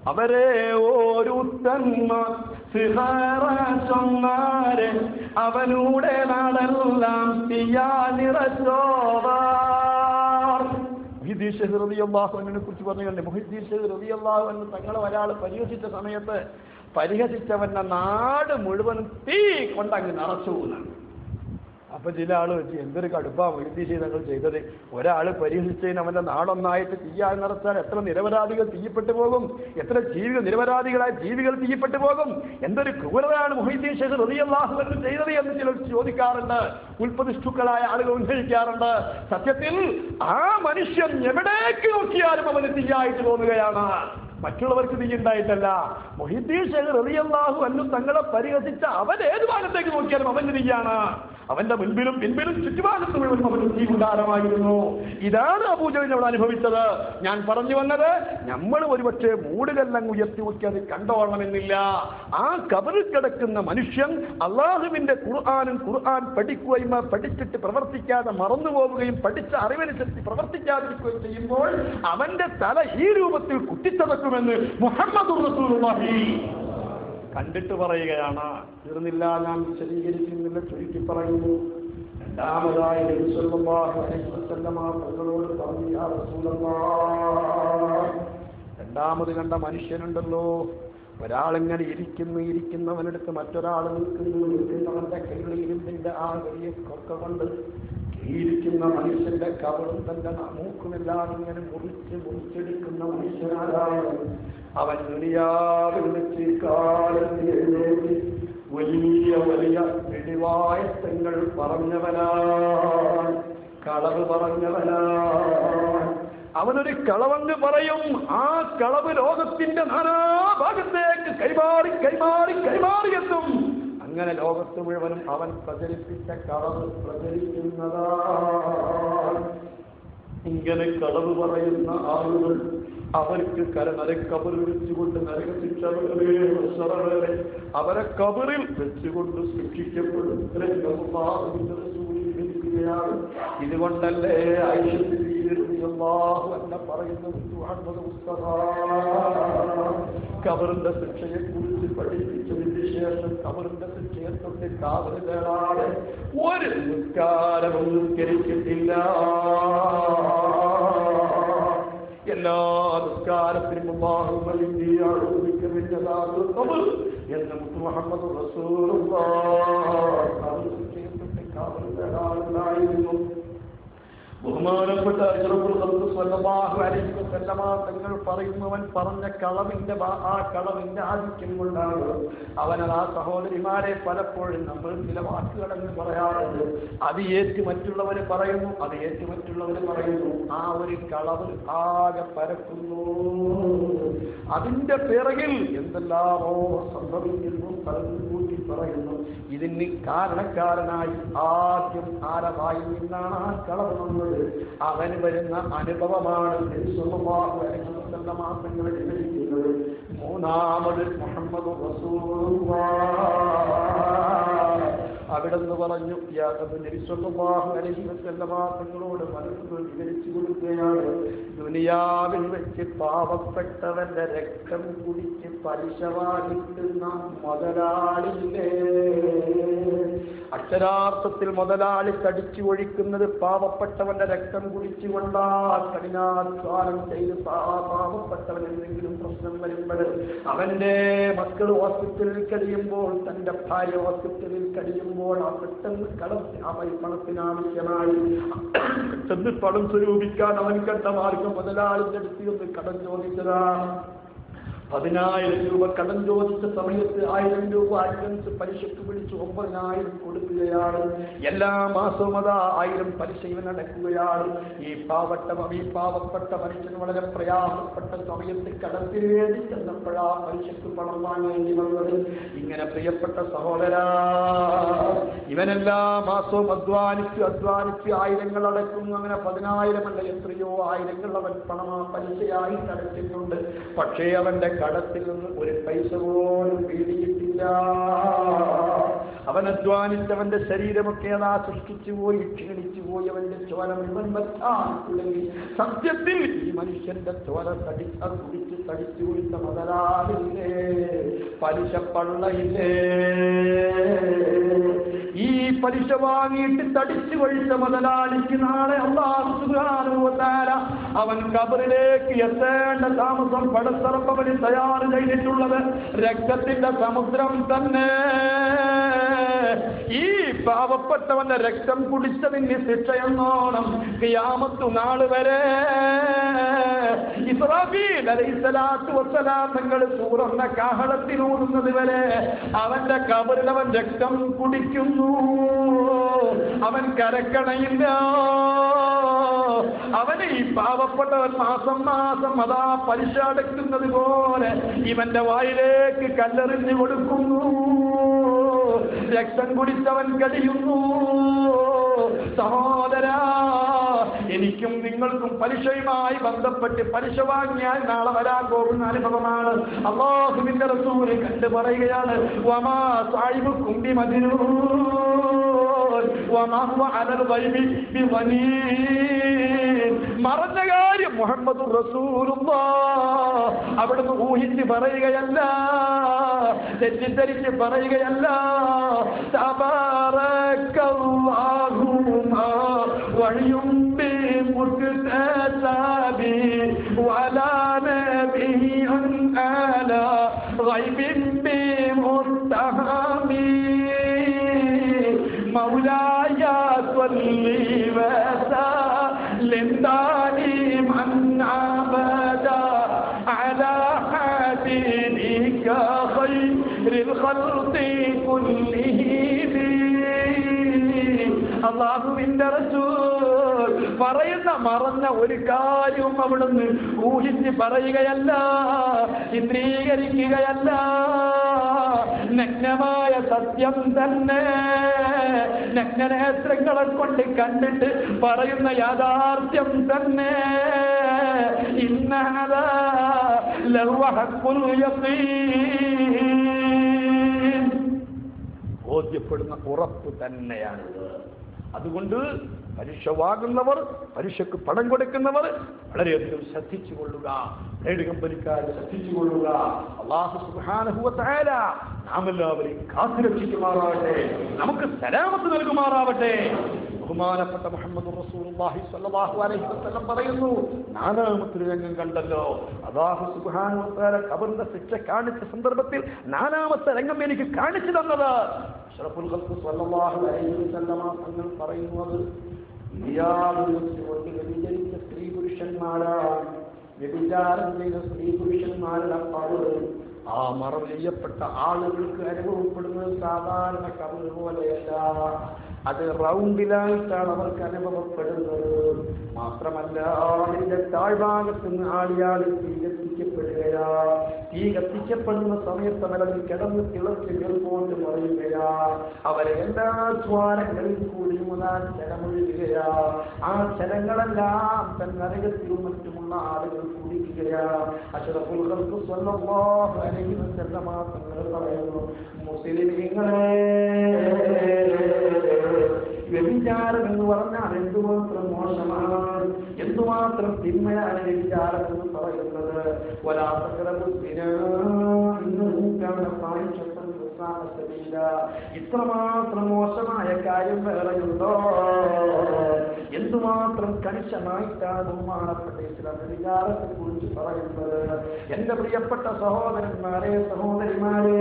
അവരെ ഓരുത്തന്മാർ സിഹാറന്മാരെ അവനൂടെ നാടെല്ലാം തീയാനിറച്ചോവാർ. മുഹ്യിദ്ദീൻ ശൈഖ് റളിയല്ലാഹു അൻഹുവിനെ കുറിച്ച് പറഞ്ഞു, മുഹ്യിദ്ദീൻ ശൈഖ് റളിയല്ലാഹു അൻഹു തങ്ങളെ ഒരാൾ പരിഹസിച്ച സമയത്ത് പരിഹസിച്ചവന്റെ നാട് മുഴുവനും തീ കൊണ്ടങ്ങ് നിറച്ചു. അപ്പൊ ചില ആള് വെച്ച്, എന്തൊരു കടുപ്പാ മുഹ്യിദ്ദീൻ ശൈഖ് തങ്ങൾ ചെയ്തത്, ഒരാൾ പരിഹസിച്ചതിന് അവന്റെ നാടൊന്നായിട്ട് തീയായി നിറച്ചാൽ എത്ര നിരപരാധികൾ തീയപ്പെട്ടു പോകും, എത്ര ജീവികൾ നിരപരാധികളായ ജീവികൾ തീയപ്പെട്ടു പോകും, എന്തൊരു ക്രൂരതയാണ് മുഹ്യിദ്ദീൻ ശൈഖ് റളിയല്ലാഹു അൻഹു ചെയ്തത് എന്ന് ചിലർ ചോദിക്കാറുണ്ട്, ഉൽപ്പതിഷ്ഠുക്കളായ ആളുകൾ ഉന്നയിക്കാറുണ്ട്. സത്യത്തിൽ ആ മനുഷ്യൻ എവിടേക്ക് നോക്കിയാലും അവന് തീയായിട്ട് തോന്നുകയാണ്, മറ്റുള്ളവർക്ക് തീ ഉണ്ടായിട്ടല്ല. മുഹ്യിദ്ദീൻ ശൈഖ് റളിയല്ലാഹു അൻഹു തങ്ങളെ പരിഹസിച്ച അവൻ ഏത് ഭാഗത്തേക്ക് നോക്കിയാലും അവന്റെ തീയാണ്, അവന്റെ മുൻപിലും പിൻപിലും ചുറ്റുഭാഗത്ത് മുഴുവൻ അവന് തീ ഉണ്ടാരമായിരുന്നു. ഇതാണ് അബൂജഹൽ അവിടെ അനുഭവിച്ചത്. ഞാൻ പറഞ്ഞു വന്നത്, നമ്മൾ ഒരുപക്ഷെ മൂടുകല്ലങ്ങ് ഉയർത്തി നോക്കി അത് കണ്ടോളണമെന്നില്ല. ആ കബറിൽ കിടക്കുന്ന മനുഷ്യൻ അള്ളാഹുവിന്റെ ഖുർആൻ പഠിക്കുകയും പഠിച്ചിട്ട് പ്രവർത്തിക്കാതെ മറന്നുപോവുകയും പഠിച്ച അറിവനുസരിച്ച് പ്രവർത്തിക്കാതിരിക്കുകയും ചെയ്യുമ്പോൾ അവന്റെ തല ഈ രൂപത്തിൽ കുത്തിച്ചതക്കുമെന്ന് മുഹമ്മദുർ റസൂലുള്ളാഹി കണ്ടിട്ട് പറയുകയാണ്. തീർന്നില്ല, ഞാൻ വിശദീകരിക്കുന്നില്ല, ചുരുക്കി പറയുന്നു. രണ്ടാമതായി നബി സല്ലല്ലാഹു അലൈഹി വസല്ലം തങ്ങളോട് പറഞ്ഞു, യാ റസൂലല്ലാഹ്, രണ്ടാമത് കണ്ട മനുഷ്യനുണ്ടല്ലോ, ഒരാളിങ്ങനെ ഇരിക്കുന്നവനടുത്ത് മറ്റൊരാൾ നിൽക്കുന്നവന്റെ കൈകളിലിന്റെ ആ വലിയ കൊക്ക കൊണ്ട് ഇരിക്കുന്ന മനുഷ്യന്റെ കവളും തന്റെ മൂക്കുമെല്ലാം ഇങ്ങനെ മുറിച്ചെടുക്കുന്ന മനുഷ്യനാരാണ് അവൻ. ദുനിയാവിൽ വെച്ച് കാലത്തിലേക്ക് വലിയ വലിയ പിടിവായത്തങ്ങൾ പറഞ്ഞവനാണ്, കളവ് പറഞ്ഞവനാണ്. അവനൊരു കളവങ്ങ് പറയും. ആ കളവ് ലോകത്തിന്റെ നാനാഭാഗത്തേക്ക് കൈമാറി എത്തും. അങ്ങനെ ലോകത്ത് മുഴുവനും അവൻ പ്രചരിപ്പിച്ച കളവ് പ്രചരിക്കുന്നതാണ്. ഇങ്ങനെ കളവ് പറയുന്ന ആളുകൾ അവർക്ക് കബറിൽ വെച്ചുകൊണ്ട് നരകശിക്ഷ വേറെ അവരെ കബറിൽ വെച്ചുകൊണ്ട് ശിക്ഷിക്കപ്പെടും. ഇതുകൊണ്ടല്ലേ എന്നെ പറയുന്നത് കബറിന്റെ ശിക്ഷയെ കുറിച്ച് പഠിപ്പിച്ചതിന് ശേഷം കബറിന്റെ ശിക്ഷയെ തൊട്ട് കാവല് തേടാതെ ഒരു നിസ്കാരവും നിസ്കരിച്ചിട്ടില്ല. എല്ലാ നിസ്കാരത്തിനും എന്ന് മുഹമ്മദ് റസൂലുള്ളാഹി കാവല് തേടാറുണ്ടായിരുന്നു. ബഹുമാനപ്പെട്ട തങ്ങൾ പറയുന്നവൻ പറഞ്ഞ ആ കളവിന്റെ ആധിക്യം കൊണ്ടാണ് അവനത് ആ സഹോദരിമാരെ പലപ്പോഴും നമ്മൾ ചില വാക്കുകളെന്ന് പറയാറുണ്ട്. അത് ഏറ്റ് മറ്റുള്ളവര് പറയുന്നു. ആ ഒരു കളവ് ആകെ പരക്കുന്നു. അതിന്റെ പിറകിൽ എന്തെല്ലാമോ സംഭവിക്കുന്നു, കൂട്ടി പറയുന്നു. ഇതിന് കാരണക്കാരനായി ആദ്യം ആരമായി നിന്നാണ് ആ കളവ് നമ്മൾ അവന് വരുന്ന അനുഭവമാണ് മാസങ്ങളിൽ വിവരിക്കുന്നത്. മൂന്നാമത് മുഹമ്മദ് റസൂലുള്ളാഹി അവിടെന്ന് പറഞ്ഞു തങ്ങളോട് മനസ്സുകൾ വിവരിച്ചു കൊടുക്കുകയാണ്. ദുനിയാവിൽ വെച്ച് പാവപ്പെട്ടവന്റെ രക്തം കുടിച്ച് പലിശ വാങ്ങിക്കുന്ന മുതലാളിയില്ലേ, അക്ഷരാർത്ഥത്തിൽ മുതലാളി കടിച്ചു ഒഴിക്കുന്നത് പാവപ്പെട്ടവന്റെ രക്തം കുടിച്ചുകൊണ്ടാ. കഠിനാധ്വാനം ചെയ്ത് പാവപ്പെട്ടവൻ എന്തെങ്കിലും പ്രശ്നം വരുമ്പോൾ അവന്റെ മക്കൾ ഹോസ്പിറ്റലിൽ കഴിയുമ്പോൾ, തന്റെ ഭാര്യ ഹോസ്പിറ്റലിൽ കഴിയുമ്പോൾ ആ പെട്ടെന്ന് പണത്തിനാവശ്യമായി പെട്ടെന്ന് പണം സ്വരൂപിക്കാൻ അവൻ കണ്ട മാർഗം മുതലാളിന്റെ അടുത്ത് ഒന്ന് കടം ചോദിച്ചതാ. 10,000 രൂപ കടം ചോദിച്ച സമയത്ത് 1000 രൂപ അഡ്വാൻസ് പലിശക്ക് വിളിച്ച് 9,000 കൊടുക്കുകയാണ്. എല്ലാ മാസവും അതാ 1000 പലിശ ഇവൻ അടക്കുകയാണ്. ഈ പാവപ്പെട്ട മനുഷ്യന് വളരെ പ്രയാസപ്പെട്ട സമയത്ത് കടത്തിന് വേണ്ടി ചെന്നപ്പോഴാ പലിശക്ക് പണം വാങ്ങേണ്ടി വന്നത്. ഇങ്ങനെ പ്രിയപ്പെട്ട സഹോദരാ, ഇവനെല്ലാ മാസവും അധ്വാനിച്ച് ആയിരങ്ങൾ അടക്കുന്നു. അങ്ങനെ 10,000 അല്ല, എത്രയോ ആയിരങ്ങൾ അവൻ പലിശയായി അടച്ചിട്ടുണ്ട്. പക്ഷേ അവന്റെ കടത്തിൽ നിന്ന് ഒരു പൈസ പോലും വീടിയിട്ടില്ല. അവൻ അധ്വാനിച്ചവന്റെ ശരീരമൊക്കെ അതാ സൃഷ്ടിച്ചു പോയി, ക്ഷീണിച്ചു പോയി. അവന്റെ ചോര മുഴുവൻ പറ്റാണെങ്കിൽ സത്യത്തിൽ ഈ മനുഷ്യന്റെ ചോര കുടിച്ച് തടിച്ചു കൊടുത്ത മുതലാളില്ലേ, പലിശ പള്ളയില്ലേ. ഈ പലിശ വാങ്ങിയിട്ട് തടിച്ചു കൊഴിച്ച മുതലാളിക്ക് നാളെ അല്ലാഹു സുബ്ഹാനഹു വ തആല അവൻ ഖബറിലേക്ക് എത്തേണ്ട താമസം പടച്ചറപ്പവന് തയ്യാറ് ചെയ്തിട്ടുള്ളത് രക്തത്തിന്റെ സമുദ്രം തന്നെ. ഈ പാവപ്പെട്ടവന്റെ രക്തം കുടിച്ചതിന് ശിക്ഷയെന്നോണം ഖിയാമത്ത് നാൾ വരെ ഇസ്രാഫീൽ അലൈഹിസ്സലാത്തു വസ്സലാം തങ്ങൾ സൂറന്ന കാഹളത്തിലൂതുന്നത് വരെ അവന്റെ ഖബറിൽ അവൻ രക്തം കുടിക്കുന്നു. അവൻ കരക്കണയില്ല. അവന് ഈ പാവപ്പെട്ടവൻ മാസം അതാ പലിശ അടയ്ക്കുന്നത് പോലെ ഇവന്റെ വായിലേക്ക് കല്ലെറിഞ്ഞു കൊടുക്കുന്നു. രക്തം കുടിച്ചവൻ കഴിയുന്നു. സഹോദരാ, എനിക്കും നിങ്ങൾക്കും പലിശയുമായി ബന്ധപ്പെട്ട് പലിശ വാങ്ങിയാൽ നാളെ വരാൻ പോകുന്ന അനുഭവമാണ്. അല്ലാഹുവിന്റെ റസൂൽ കണ്ടു പറയുകയാണ്, വമാ സാഹിബുക്കും ബിമജ്നൂൻ വമാ ഹുവ അലൽ ഗൈബി ബിളനീൻ. മറഞ്ഞ കാര്യം മുഹമ്മദ് റസൂലുള്ളാഹ് അവിടുന്ന് ഊഹിച്ച് പറയുകയല്ല, തെറ്റിദ്ധരിച്ച് പറയുകയല്ല. തബാറക്കല്ലാഹു വഹയും ബിമുക്തസബി വലാ നബിയ്യുൻ അലാ ഗൈബിൻ ബിമുത്തഹമി മൗലായ സ്വല്ലി വസല്ലിം ദായിമൻ അബദാ അലാ ഹബീബിക ഖൈറിൽ ഖൽഖി കുല്ലിഹിം. അല്ലാഹുവിന്റെ റസൂൽ പറയുന്ന മറന്ന ഒരു കാര്യവും അവിടുന്ന് ഊഹിച്ച് പറയുകയല്ല, ചിത്രീകരിക്കുകയല്ല. നഗ്നമായ സത്യം തന്നെ നഗ്നനേത്രങ്ങളെ കൊണ്ട് കണ്ടിട്ട് പറയുന്ന യാഥാർത്ഥ്യം തന്നെ. ഇന്നഹദാ ലഹുവ ഹഖ്ഖുൽ യഖീൻ, ബോധ്യപ്പെടുന്ന ഉറപ്പ് തന്നെയാണിത്. അതുകൊണ്ട് പരീക്ഷ വാങ്ങുന്നവർ, പരീക്ഷയ്ക്ക് പണം കൊടുക്കുന്നവർ വളരെയധികം ശ്രദ്ധിച്ചുകൊള്ളുക, ട്രേഡ് കമ്പനിക്കാർ ശ്രദ്ധിച്ചുകൊള്ളുക. അല്ലാഹു സുബ്ഹാനഹു വ തആല നാം എല്ലാവരെയും കാത്തുരക്ഷിക്കുമാറാവട്ടെ, നമുക്ക് സലാമത്ത് നൽകുമാറാവട്ടെ. ബഹുമാനപ്പെട്ട മുഹമ്മദ് റസൂലുള്ളാഹി സ്വല്ലല്ലാഹു അലൈഹി വസല്ലം പറയുന്നു, നാലാമത്തെ രംഗം കണ്ടല്ലോ, അല്ലാഹു സുബ്ഹാനഹു വ തആല ഖബറിന്റെ ശിക്ഷ കാണിച്ച സന്ദർഭത്തിൽ നാലാമത്തെ രംഗം എനിക്ക് കാണിച്ചു തന്നത് അഷ്റഫുൽ ഖൽഖ് സ്വല്ലല്ലാഹു അലൈഹി വസല്ലം തങ്ങൾ പറയുന്നത്, വ്യഭിചരിച്ച സ്ത്രീ പുരുഷന്മാരാണ്, വ്യഭിചാരം ചെയ്ത സ്ത്രീ പുരുഷന്മാരുടെ ഖബർ, ആ മറവ് ചെയ്യപ്പെട്ട ആളുകൾക്ക് അനുഭവപ്പെടുന്നത് സാധാരണ ഖബർ പോലെയല്ല, അത് റൗണ്ടിലായിട്ടാണ് അവർക്ക് അനുഭവപ്പെടുന്നത്. മാത്രമല്ല, അതിന്റെ താഴ്ഭാഗത്ത് നിന്ന് ആളിയാൾ തീ കത്തിക്കപ്പെടുകയാ. തീ കത്തിക്കപ്പെടുന്ന സമയത്ത് അവരതിൽ കിടന്ന് തിളച്ച് കേൾപ്പോണ്ട് മറിയുകയാ. അവരെ എല്ലാ ദ്വാരങ്ങളിൽ കൂടിയും ജലമൊഴുകുകയാ. ആ ജലങ്ങളെല്ലാം തൻ നരകത്തിലും മറ്റുമുള്ള ആളുകൾ കുടിക്കുകയാ. അഷ്റഫുൽ ഖൽഖ് സ്വല്ലല്ലാഹു അലൈഹി വസല്ലം തങ്ങൾ പറയുന്നു, മുസ്ലിമീങ്ങളെ, വ്യഭിചാരം എന്ന് പറഞ്ഞാൽ എന്തുമാത്രം മോശമാണ്, എന്തുമാത്രം തിന്മയാണ് വ്യഭിചാരം എന്ന് പറയുന്നത്. ഇത്രമാത്രം മോശമായ കാര്യം വേറെയുണ്ടോ? എന്തുമാത്രം കണിശമായിട്ടാണ് ബഹുമാനപ്പെട്ട ഇസ്ലാം വ്യഭിചാരത്തെ കുറിച്ച് പറയുന്നത്. എന്റെ പ്രിയപ്പെട്ട സഹോദരന്മാരെ, സഹോദരിമാരെ,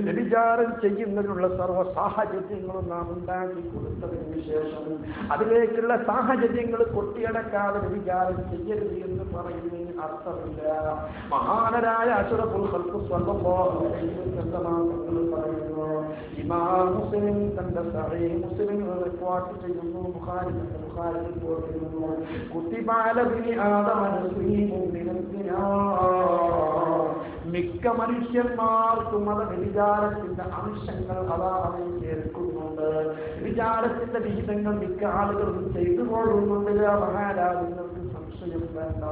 വ്യഭിചാരം ചെയ്യുന്നതിനുള്ള സർവ്വ സാഹചര്യങ്ങളും നാം ഉണ്ടാക്കി കൊടുത്തതിന് ശേഷം അതിലേക്കുള്ള സാഹചര്യങ്ങൾ കൊട്ടിയടക്കാതെ വ്യഭിചാരം ചെയ്യരുത് എന്ന് പറയുന്നതിന് അർത്ഥമില്ല. മഹാനരായ അഷ്റഫുൽ ഖൽഖ് സ്വല്ലല്ലാഹു അലൈഹി വസല്ലം പറയുന്നു, ഇമാം മുസ്ലിം തന്റെ സഹീഹ് മുസ്ലിമിൽ റിപ്പോർട്ട് ചെയ്യുന്നു, ബുഖാരിയിൽ പറയുന്നു, കുത്തിബ അലാ ബനി ആദമ നസീബുൻ മിനൽ സിനാ, മിക്ക മനുഷ്യന്മാർക്കും അത് വ്യഭിചാരത്തിന്റെ അംശങ്ങൾ അതാറിൽ ചേർക്കുന്നുണ്ട്. വ്യഭിചാരത്തിന്റെ വിഹിതങ്ങൾ മിക്ക ആളുകളും ചെയ്തു പോകുന്നുണ്ട്. മഹാരാജങ്ങൾക്ക് സംശയം വേണ്ട.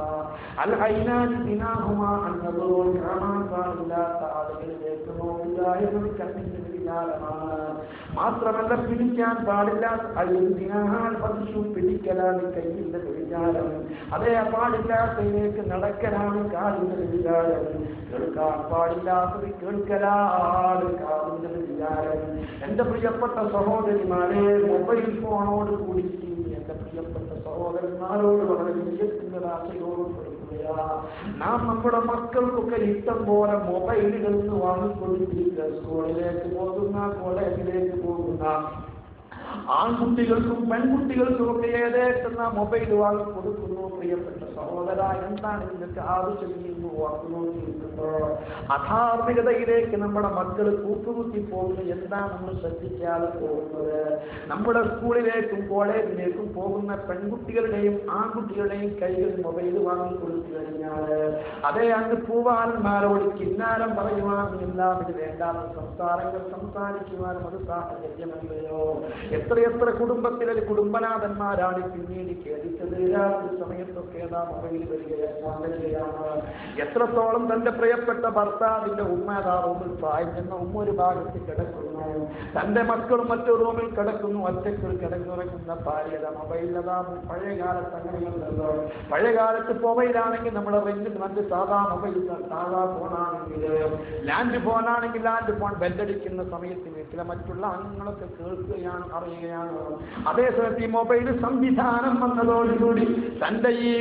അൽ ഐനാനി ദിനാഹുമാ അന്നദൂർ, കാണാൻ പാടില്ലാത്ത ആളുകളിലേക്ക് നോക്കുക എന്നത് കണ്ണിന്റെ വ്യഭിചാരമാണ്. മാത്രമല്ല, പിടിക്കാൻ പാടില്ലാത്ത പിടിക്കലാണ് കയ്യിന്റെ വ്യഭിചാരം. അതേ പാടില്ലാത്തതിലേക്ക് നടക്കലാണ് കാലിന്റെ വ്യഭിചാരം. കേൾക്കാൻ പാടില്ലാത്തത് കേൾക്കലാണ് കാലിന്റെ വ്യഭിചാരം. എന്റെ പ്രിയപ്പെട്ട സഹോദരിമാരെ, മൊബൈൽ ഫോണോട് കൂടി എന്റെ പ്രിയപ്പെട്ട സഹോദരന്മാരോട് വളരെ വിജയത്തിന്റെ ആശയോടുപ്പെടുത്തുകയാ. നാം നമ്മുടെ മക്കൾക്കൊക്കെ ഇഷ്ടം പോലെ മൊബൈലുകളിൽ നിന്ന് വാങ്ങിക്കൊണ്ടിരിക്കുക. സ്കൂളിലേക്ക് പോകുന്ന, കോളേജിലേക്ക് പോകുന്ന ആൺകുട്ടികൾക്കും പെൺകുട്ടികൾക്കും ഒക്കെ ഏതേക്കുന്ന മൊബൈൽ വാങ്ങി കൊടുക്കുന്നു. പ്രിയപ്പെട്ട സഹോദര, എന്താണ് ഇതിനൊക്കെ ആവശ്യം എന്ന് ഓർക്കുന്നുണ്ടോ? അധാർമികതയിലേക്ക് നമ്മുടെ മക്കൾ കൂട്ടുകുത്തി പോകുന്നത് എന്താണ് നമ്മൾ ശ്രദ്ധിക്കാതെ പോകുന്നത്? നമ്മുടെ സ്കൂളിലേക്കും കോളേജിലേക്കും പോകുന്ന പെൺകുട്ടികളുടെയും ആൺകുട്ടികളുടെയും കൈകളിൽ മൊബൈൽ വാങ്ങി കൊടുത്തു കഴിഞ്ഞാൽ അതേ അങ്ങ് പൂവാലന്മാരോട് കിന്നാരം പറയുവാനും എല്ലാം ഇത് വേണ്ടാത്ത സംസാരങ്ങൾ സംസാരിക്കുവാനും അത് സാഹചര്യമല്ലയോ? എത്രയെത്ര കുടുംബത്തിലെ കുടുംബനാഥന്മാരാണ് പിന്നീട് കേൾക്കുന്നത്. രാത്രി സമയത്തൊക്കെ മൊബൈൽ വരികയാണ്. എത്രത്തോളം തന്റെ പ്രിയപ്പെട്ട ഭർത്താവിന്റെ ഉമ്മ റൂമിൽ പ്രായം ചെന്ന ഉമ്മ ഒരു ഭാഗത്ത് കിടക്കുന്നു, തന്റെ മക്കളും മറ്റു റൂമിൽ കിടക്കുന്നു, ഒറ്റയ്ക്ക് കിടന്നുറങ്ങുന്ന ഭാര്യത മൊബൈലതാ. പഴയ കാലത്ത് അങ്ങനെയുണ്ടല്ലോ. പഴയ കാലത്ത് മൊബൈലാണെങ്കിൽ നമ്മുടെ റെന്റ് മറ്റ് സാധാ മൊബൈൽ, സാധാ ഫോണാണെങ്കിൽ ലാൻഡ് ഫോണാണെങ്കിൽ ലാൻഡ് ഫോൺ ബെല്ലടിക്കുന്ന സമയത്ത് വീട്ടിലെ മറ്റുള്ള അംഗങ്ങളൊക്കെ കേൾക്കുകയാണ്, അറിയുകയാണ്. അതേസമയത്ത് ഈ മൊബൈൽ സംവിധാനം വന്നതോടുകൂടി തന്റെ ഈ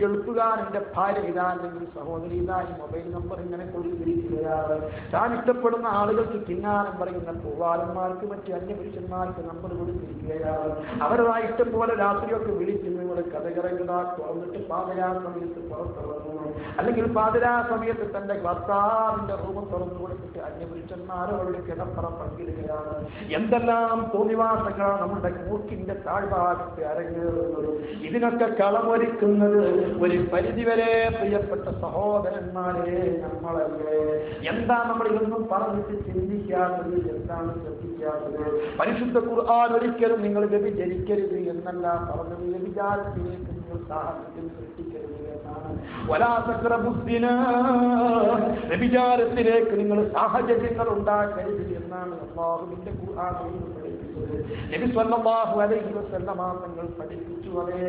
ഗൾഫുകാരന്റെ ഭാര്യ ഇതാ അല്ലെങ്കിൽ സഹോദരി ഇതാ ഈ മൊബൈൽ നമ്പർ ഇങ്ങനെ കൊടുത്തിരിക്കുകയാണ്. താൻ ഇഷ്ടപ്പെടുന്ന ആളുകൾക്ക് കിന്നാരം പറയുന്ന തന്നെ പൂവാലന്മാർക്ക് മറ്റ് അന്യപുരുഷന്മാർക്ക് നമ്പർ കൊടുത്തിരിക്കുകയാണ്. അവരുടെ ഇഷ്ടം പോലെ രാത്രിയൊക്കെ വിളിച്ച് നിങ്ങൾ കഥകിറങ്ങുക തുറന്നിട്ട് പാതിരാ സമയത്ത് പുറത്തിറങ്ങുന്നു, അല്ലെങ്കിൽ പാതിരാ സമയത്ത് തന്റെ ഭർത്താവിന്റെ റൂം തുറന്നു കൊടുത്തിട്ട് അന്യപുരുഷന്മാരോട് കിടപ്പറ പങ്കിടുകയാണ്. എന്തെല്ലാം തോന്നിവാസങ്ങളാണ് നമ്മുടെ മൂക്കിന്റെ താഴ്ഭാഗത്ത് അരങ്ങേറുന്നത്. ഇതിനൊക്കെ കളമൊരുക്കുന്നത് ഒരു പരിധിവരെ പ്രിയപ്പെട്ട സഹോദരന്മാരെ നമ്മളല്ലേ. എന്താ നമ്മൾ ഇതൊന്നും പറഞ്ഞിട്ട് ചിന്തിക്കാത്തത്, എന്താണ് ശ്രദ്ധിക്കാത്തത്? പരിശുദ്ധ ഖുർആൻ ഒരിക്കലും നിങ്ങൾ വ്യഭിചരിക്കരുത് എന്നല്ല പറഞ്ഞത്, വ്യഭിചാരത്തിലേക്ക് നിങ്ങൾ സാഹചര്യം സൃഷ്ടിക്കരുത് എന്നാണ്. വ്യഭിചാരത്തിലേക്ക് നിങ്ങൾ സാഹചര്യങ്ങൾ ഉണ്ടാക്കരുത് എന്നാണ് അല്ലാഹുവിന്റെ ഖുർആനിൽ പഠിപ്പിച്ചത്. നബി സല്ലല്ലാഹു അലൈഹി വസല്ലം തങ്ങൾ പഠിപ്പിച്ചു. അതേ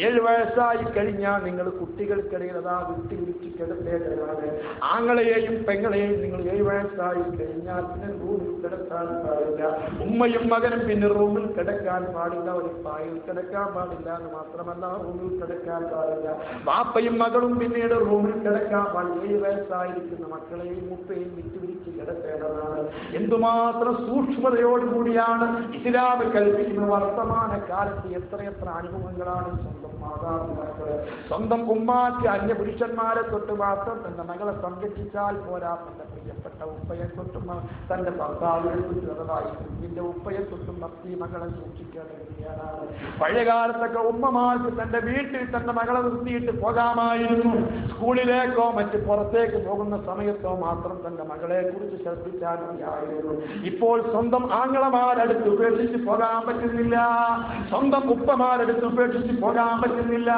7 വയസ്സായി കഴിഞ്ഞാൽ നിങ്ങൾ കുട്ടികൾക്കിടയിൽ അതാ വിട്ടുപിടിച്ച് കിടത്തേണ്ടതാണ്. ആങ്ങളെയും പെങ്ങളെയും നിങ്ങൾ 7 വയസ്സായി കഴിഞ്ഞാൽ പിന്നെ റൂമിൽ കിടക്കാൻ പാടില്ല. ഉമ്മയും മകനും പിന്നെ റൂമിൽ കിടക്കാൻ പാടില്ല, ഒരു പായിൽ കിടക്കാൻ പാടില്ല എന്ന് മാത്രമല്ല റൂമിൽ കിടക്കാൻ പാടില്ല. ബാപ്പയും മകളും പിന്നീട് റൂമിൽ കിടക്കാൻ പാടില്ല. 7 വയസ്സായിരിക്കുന്ന മക്കളെയും മുപ്പയും വിട്ടുപിടിച്ച് കിടത്തേണ്ടതാണ്. എന്തുമാത്രം സൂക്ഷ്മതയോടുകൂടിയാണ് ഇസ്ലാം കൽപ്പിക്കുന്ന. വർത്തമാന കാലത്ത് എത്രയെത്ര അനുഭവങ്ങളാണ് സ്വന്തം മാതാപിതാക്കള്, സ്വന്തം ഉമ്മാക്ക് അന്യപുരുഷന്മാരെ തൊട്ട് മാത്രം തന്റെ മകളെ സംരക്ഷിച്ചാൽ പോരാ, തന്റെ പ്രിയപ്പെട്ട ഉപ്പയെ തൊട്ടും തന്റെ ഭർത്താവിനെ തൊട്ടും അതായി കുഞ്ഞിന്റെ ഉപ്പയെ തൊട്ടും ഭക്തി മകളെ സൂക്ഷിക്കേണ്ടതാണ്. പഴയകാലത്തൊക്കെ ഉമ്മമാർക്ക് തന്റെ വീട്ടിൽ തന്റെ മകളെ നിർത്തിയിട്ട് പോകാമായിരുന്നു. സ്കൂളിലേക്കോ മറ്റ് പുറത്തേക്ക് പോകുന്ന സമയത്തോ മാത്രം തന്റെ മകളെ കുറിച്ച് ശ്രദ്ധിച്ചാൽ മതിയായിരുന്നു. ഇപ്പോൾ സ്വന്തം ആങ്ങളമാരടുത്ത് ഉപേക്ഷിച്ച് പോകാൻ പറ്റുന്നില്ല, സ്വന്തം ഉപ്പമാരടുത്ത് ഉപേക്ഷിച്ച് പോകാൻ പറ്റുന്നില്ല.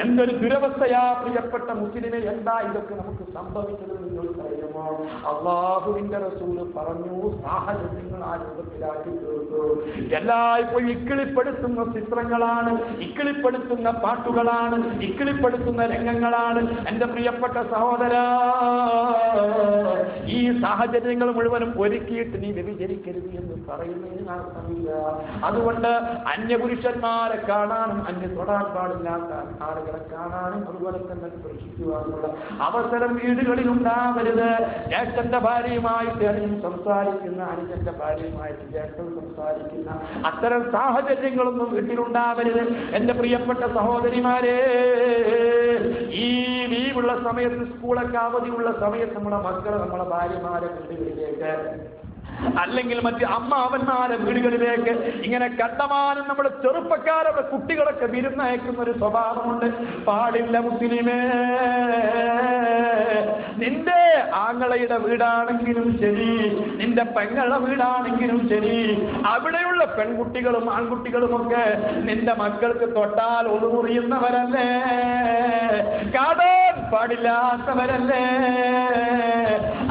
എന്തൊരു ദുരവസ്ഥയാ പ്രിയപ്പെട്ട മുസ്ലിമെ. എന്താ ഇതൊക്കെ നമുക്ക് സംഭവിച്ചത് നിങ്ങൾ പറയുമോ? അല്ലാഹുവിന്റെ റസൂല് പറഞ്ഞു, സാഹചര്യങ്ങൾ ആ രൂപത്തിലാക്കി തീർത്തു. എല്ലായ്പ്പോഴും ഇക്കിളിപ്പെടുത്തുന്ന ചിത്രങ്ങളാണ്, ഇക്കിളിപ്പെടുത്തുന്ന പാട്ടുകളാണ്, ഇക്കിളിപ്പെടുത്തുന്ന രംഗങ്ങളാണ്. എന്റെ പ്രിയപ്പെട്ട സഹോദര, ഈ സാഹചര്യങ്ങൾ മുഴുവനും ഒരുക്കിയിട്ട് നീ വ്യഭിചരിക്കരുത് എന്ന് പറയുന്നതിന് അർത്ഥമില്ല. അതുകൊണ്ട് അന്യപുരുഷന്മാരെ കാണാനും അന്യ തൊടാൻ പാടില്ലാത്ത ആളുകളെ കാണാനും അതുപോലെ തന്നെ സ്പർശിക്കുവാനുള്ള അവസരം വീടുകളിൽ ഉണ്ടാവരുത്. ജ്യേഷ്ഠന്റെ ഭാര്യയുമായിട്ട് അനിയൻ സംസാരിക്കുന്ന, അനുജന്റെ ഭാര്യയുമായിട്ട് ജ്യേഷ്ഠൻ സംസാരിക്കുന്ന അത്തരം സാഹചര്യങ്ങളൊന്നും വീട്ടിലുണ്ടാവരുത്. എന്റെ പ്രിയപ്പെട്ട സഹോദരിമാരെ, ഈ ലീവുള്ള സമയത്ത്, സ്കൂളൊക്കെ അവധിയുള്ള സമയത്ത് നമ്മുടെ മക്കളെ നമ്മളെ ഭാര്യമാരെ വീടുകളിലേക്ക് അല്ലെങ്കിൽ മറ്റ് അമ്മാവന്മാരെ വീടുകളിലേക്ക് ഇങ്ങനെ കണ്ടമാനം നമ്മുടെ ചെറുപ്പക്കാരുടെ കുട്ടികളൊക്കെ വിരുന്നയക്കുന്ന ഒരു സ്വഭാവമുണ്ട്. പാടില്ല മുസ്ലിമേ. നിന്റെ ആങ്ങളയുടെ വീടാണെങ്കിലും ശരി, നിന്റെ പെങ്ങളുടെ വീടാണെങ്കിലും ശരി, അവിടെയുള്ള പെൺകുട്ടികളും ആൺകുട്ടികളുമൊക്കെ നിന്റെ മക്കൾക്ക് തൊട്ടാൽ ഒതുമുറിയുന്നവരല്ലേ, കാണാൻ പാടില്ലാത്തവരല്ലേ.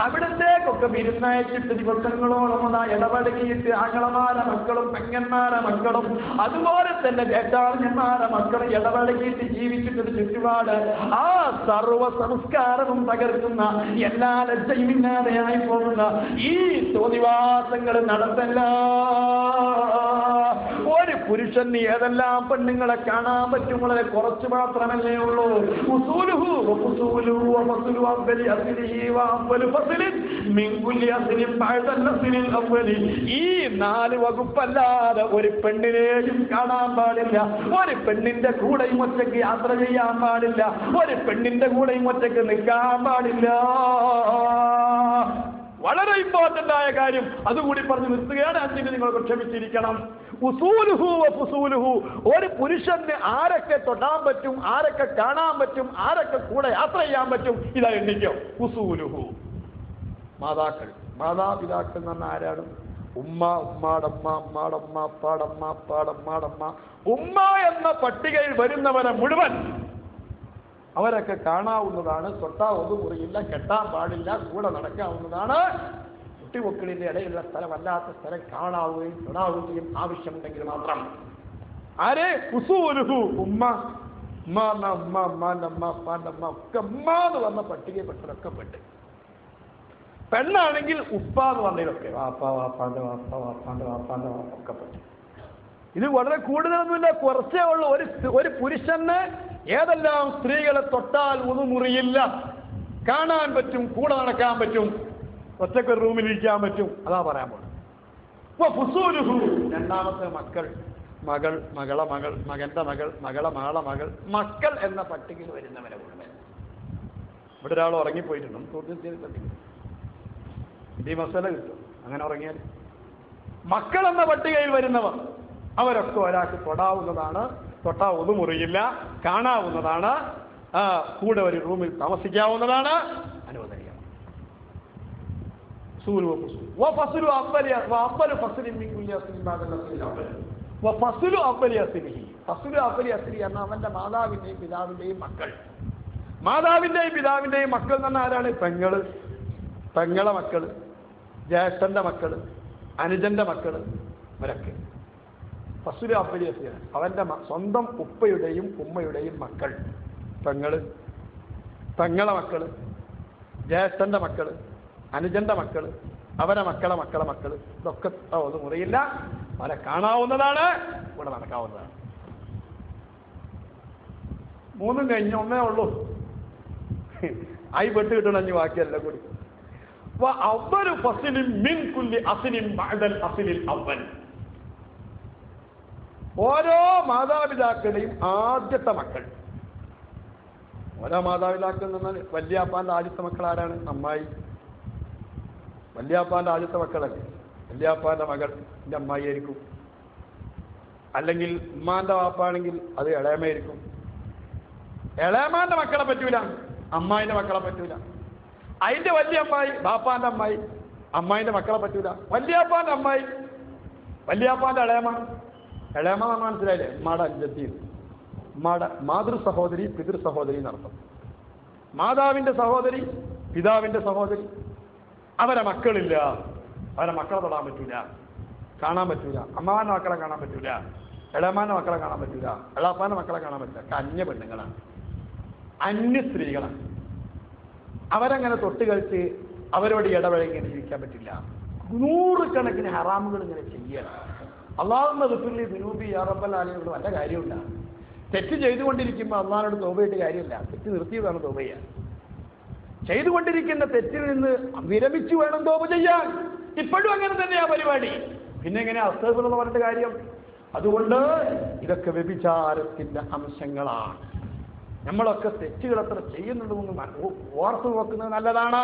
അവിടത്തേക്കൊക്കെ വിരുന്നയച്ചിട്ട് ദിവസങ്ങളോളം അതാ ഇടപഴകിയിട്ട് ആങ്ങളമാരെ മക്കളും പെങ്ങന്മാരെ മക്കളും അതുപോലെ തന്നെ ചേട്ടാളന്മാരെ മക്കളും ഇടപഴകിയിട്ട് ജീവിച്ചിട്ടൊരു ചുറ്റുപാട് ആ സർവ സംസ്കാരവും തകർക്കുന്ന, എല്ലാ ലജ്ജയും ഇല്ലാതെയായി പോകുന്ന ഈ തോന്നിവാസങ്ങൾ നടത്തല്ല. ഒരു പുരുഷന് ഏതെല്ലാം പെണ്ണുങ്ങളെ കാണാൻ പറ്റും, വളരെ കുറച്ച് മാത്രമല്ലേ ഉള്ളൂ. ഈ 4 വകുപ്പല്ലാതെ ഒരു പെണ്ണിനെയും കാണാൻ പാടില്ല. ഒരു പെണ്ണിന്റെ കൂടെയും ഒറ്റയ്ക്ക് യാത്ര ചെയ്യാൻ പാടില്ല. ഒരു പെണ്ണിന്റെ കൂടെയും ഒറ്റയ്ക്ക് നിൽക്കാൻ പാടില്ല. വളരെ ഇമ്പോർട്ടന്റ് ആയ കാര്യം അതുകൂടി പറഞ്ഞു നിർത്തുകയാണ്. അതിന് നിങ്ങൾക്ക് ക്ഷമിച്ചിരിക്കണം. ഉസൂലുഹു വഫുസൂലുഹു. ഒരു പുരുഷന് ആരൊക്കെ തൊടാൻ പറ്റും, ആരൊക്കെ കാണാൻ പറ്റും, ആരൊക്കെ കൂടെ യാത്ര ചെയ്യാൻ പറ്റും, ഇതാ എണ്ണിക്കോ. ഉസൂലുഹു, മാതാക്കൾ, മാതാപിതാക്കൾ എന്ന് പറഞ്ഞാൽ ആരാണ്? ഉമ്മ, ഉമ്മാടമ്മ, ഉമ്മാടമ്മ, അപ്പാടമ്മ, അപ്പാടമ്മാടമ്മ. ഉമ്മ എന്ന പട്ടികയിൽ വരുന്നവരെ മുഴുവൻ അവരൊക്കെ കാണാവുന്നതാണ്. തൊട്ടാ ഒന്നും മുറിയില്ല, കെട്ടാൻ പാടില്ല, കൂടെ നടക്കാവുന്നതാണ്. കുട്ടിമക്കളിന്റെ ഇടയിലുള്ള സ്ഥലമല്ലാത്ത സ്ഥലം കാണാവുകയും തൊടാവുകയും ആവശ്യമുണ്ടെങ്കിൽ മാത്രം. ആരെ? ഉസൂലുഹു. ഉമ്മ, ഉമ്മ, ഉമ്മ, ഉമ്മാന്റെ അമ്മ, അപ്പാന്റെ അമ്മ ഒക്കെ ഉമ്മ എന്ന് പറഞ്ഞ പട്ടികപ്പെട്ടതൊക്കെ പെട്ട്. പെണ്ണാണെങ്കിൽ ഉപ്പ എന്ന് പറഞ്ഞതിലൊക്കെ വാപ്പ, വാപ്പാന്റെ വാപ്പ, വാപ്പാന്റെ വാപ്പാന്റെ വാപ്പ ഒക്കെ പെട്ട്. ഇത് വളരെ കൂടുതലൊന്നുമില്ല, കുറച്ചേ ഉള്ളൂ. ഒരു പുരുഷന് ഏതെല്ലാം സ്ത്രീകളെ തൊട്ടാൽ ഒന്നും മുറിയില്ല, കാണാൻ പറ്റും, കൂടെ നടക്കാൻ പറ്റും. ഒറ്റക്കൊരു റൂമിൽ ഇരിക്കാൻ പറ്റും. അതാ പറയാൻ പോകുന്നത്. രണ്ടാമത്തെ മക്കൾ, മകൾ, മകളെ മകൾ, മകന്റെ മകൾ, മകളെ മകളെ മകൾ, മക്കൾ എന്ന പട്ടികയിൽ വരുന്നവരെ മുഴുവൻ. ഇവിടെ ഒരാൾ ഉറങ്ങിപ്പോയിട്ടുണ്ടും ഈ മസല കിട്ടും. അങ്ങനെ ഉറങ്ങിയാൽ മക്കൾ എന്ന പട്ടികയിൽ വരുന്നവർ അവരൊക്കെ ഒരാൾക്ക് തൊടാവുന്നതാണ്, തൊട്ടാ ഒന്നും മുറിയില്ല, കാണാവുന്നതാണ്, കൂടെ ഒരു റൂമിൽ താമസിക്കാവുന്നതാണ്, അനുവദനീയമാണ്. അവന്റെ മാതാവിന്റെയും പിതാവിന്റെയും മക്കൾ. മാതാവിന്റെയും പിതാവിന്റെയും മക്കൾ എന്ന് പറഞ്ഞാൽ ആരാണ്? പെങ്ങള്, പെങ്ങളെ മക്കള്, ജ്യേഷ്ഠന്റെ മക്കള്, അനുജന്റെ മക്കള്, ഇവരൊക്കെ ഫസുലു അബ്ബലിയസിയാണ്. അവന്റെ സ്വന്തം ഉപ്പയുടെയും ഉമ്മയുടെയും മക്കൾ, പെങ്ങള്, പെങ്ങളെ മക്കള്, ജ്യേഷ്ഠന്റെ മക്കള്, അനുജന്റെ മക്കള്, അവരെ മക്കളെ മക്കളെ മക്കള്, ഇതൊക്കെ ഒന്നും മുറിയില്ല, അവരെ കാണാവുന്നതാണ്, ഇവിടെ നടക്കാവുന്നതാണ്. മൂന്നും കഴിഞ്ഞ ഒന്നേ ഉള്ളൂ. ആയി പെട്ട് കിട്ടണഞ്ഞ് ബാക്കിയല്ല കൂടി. ഓരോ മാതാപിതാക്കളുടെയും ആദ്യത്തെ മക്കൾ. ഓരോ മാതാപിതാക്കൾ എന്ന് പറഞ്ഞാൽ വല്യാപ്പാന്റെ ആദ്യത്തെ മക്കൾ ആരാണ്? അമ്മായി. വല്യാപ്പാന്റെ ആദ്യത്തെ മക്കളല്ലേ? വല്യാപ്പാന്റെ മകൾ എൻ്റെ അമ്മായി ആയിരിക്കും. അല്ലെങ്കിൽ ഉമ്മാന്റെ വാപ്പാണെങ്കിൽ അത് ഇളയമ്മയായിരിക്കും. ഇളയമാന്റെ മക്കളെ പറ്റൂല, അമ്മായിന്റെ മക്കളെ പറ്റൂല. അതിന്റെ വലിയ അമ്മായി ബാപ്പാന്റെ അമ്മായി, അമ്മായിന്റെ മക്കളെ പറ്റൂല. വല്യാപ്പാന്റെ അമ്മായി, വല്യാപ്പാന്റെ ഇളയമ്മ. ഇളയമ്മ നമ്മൾ മനസ്സിലായില്ലേ? ഉമ്മാടെ അഞ്ചത്തി, ഉമ്മാടെ മാതൃ സഹോദരി, പിതൃ സഹോദരി നടത്തും. മാതാവിന്റെ സഹോദരി, പിതാവിന്റെ സഹോദരി. അവരെ മക്കളില്ല, അവരെ മക്കളെ തൊടാൻ പറ്റൂല, കാണാൻ പറ്റൂല. അമ്മാവന്റെ മക്കളെ കാണാൻ പറ്റൂല, ഇളയമാന്റെ മക്കളെ കാണാൻ പറ്റൂല, ഇളാപ്പാന്റെ മക്കളെ കാണാൻ പറ്റില്ല. അന്യ പെണ്ണുങ്ങളാണ്, അന്യ സ്ത്രീകളാണ്. അവരങ്ങനെ തൊട്ട് കളിച്ച് അവരോട് ഇടപഴകി ജീവിക്കാൻ പറ്റില്ല. നൂറുകണക്കിന് ഹറാമുകൾ ഇങ്ങനെ ചെയ്യണം. അള്ളാഹുമ്മ ഗഫിർലി ദുനൂബി യാ റബ്ബൽ ആലമീൻ വല്ല കാര്യമില്ല. തെറ്റ് ചെയ്തുകൊണ്ടിരിക്കുമ്പോൾ അള്ളാഹിനോട് തൗബ ചെയ്തിട്ട് കാര്യമില്ല. തെറ്റ് നിർത്തിയതാണ് തൗബ ചെയ്യാൻ. ചെയ്തുകൊണ്ടിരിക്കുന്ന തെറ്റിൽ നിന്ന് വിരമിച്ചു വേണം തൗബ ചെയ്യാൻ. ഇപ്പോഴും അങ്ങനെ തന്നെയാ പരിപാടി. പിന്നെ എങ്ങനെ അസ്തഗ്ഫിറുല്ലാഹ് എന്ന് പറഞ്ഞിട്ട് കാര്യം? അതുകൊണ്ട് ഇതൊക്കെ വ്യഭിചാരത്തിന്റെ അംശങ്ങളാണ്. നമ്മളൊക്കെ തെറ്റുകൾ എത്ര ചെയ്യുന്നുണ്ടെന്ന് ഓർത്തു നോക്കുന്നത് നല്ലതാണ്.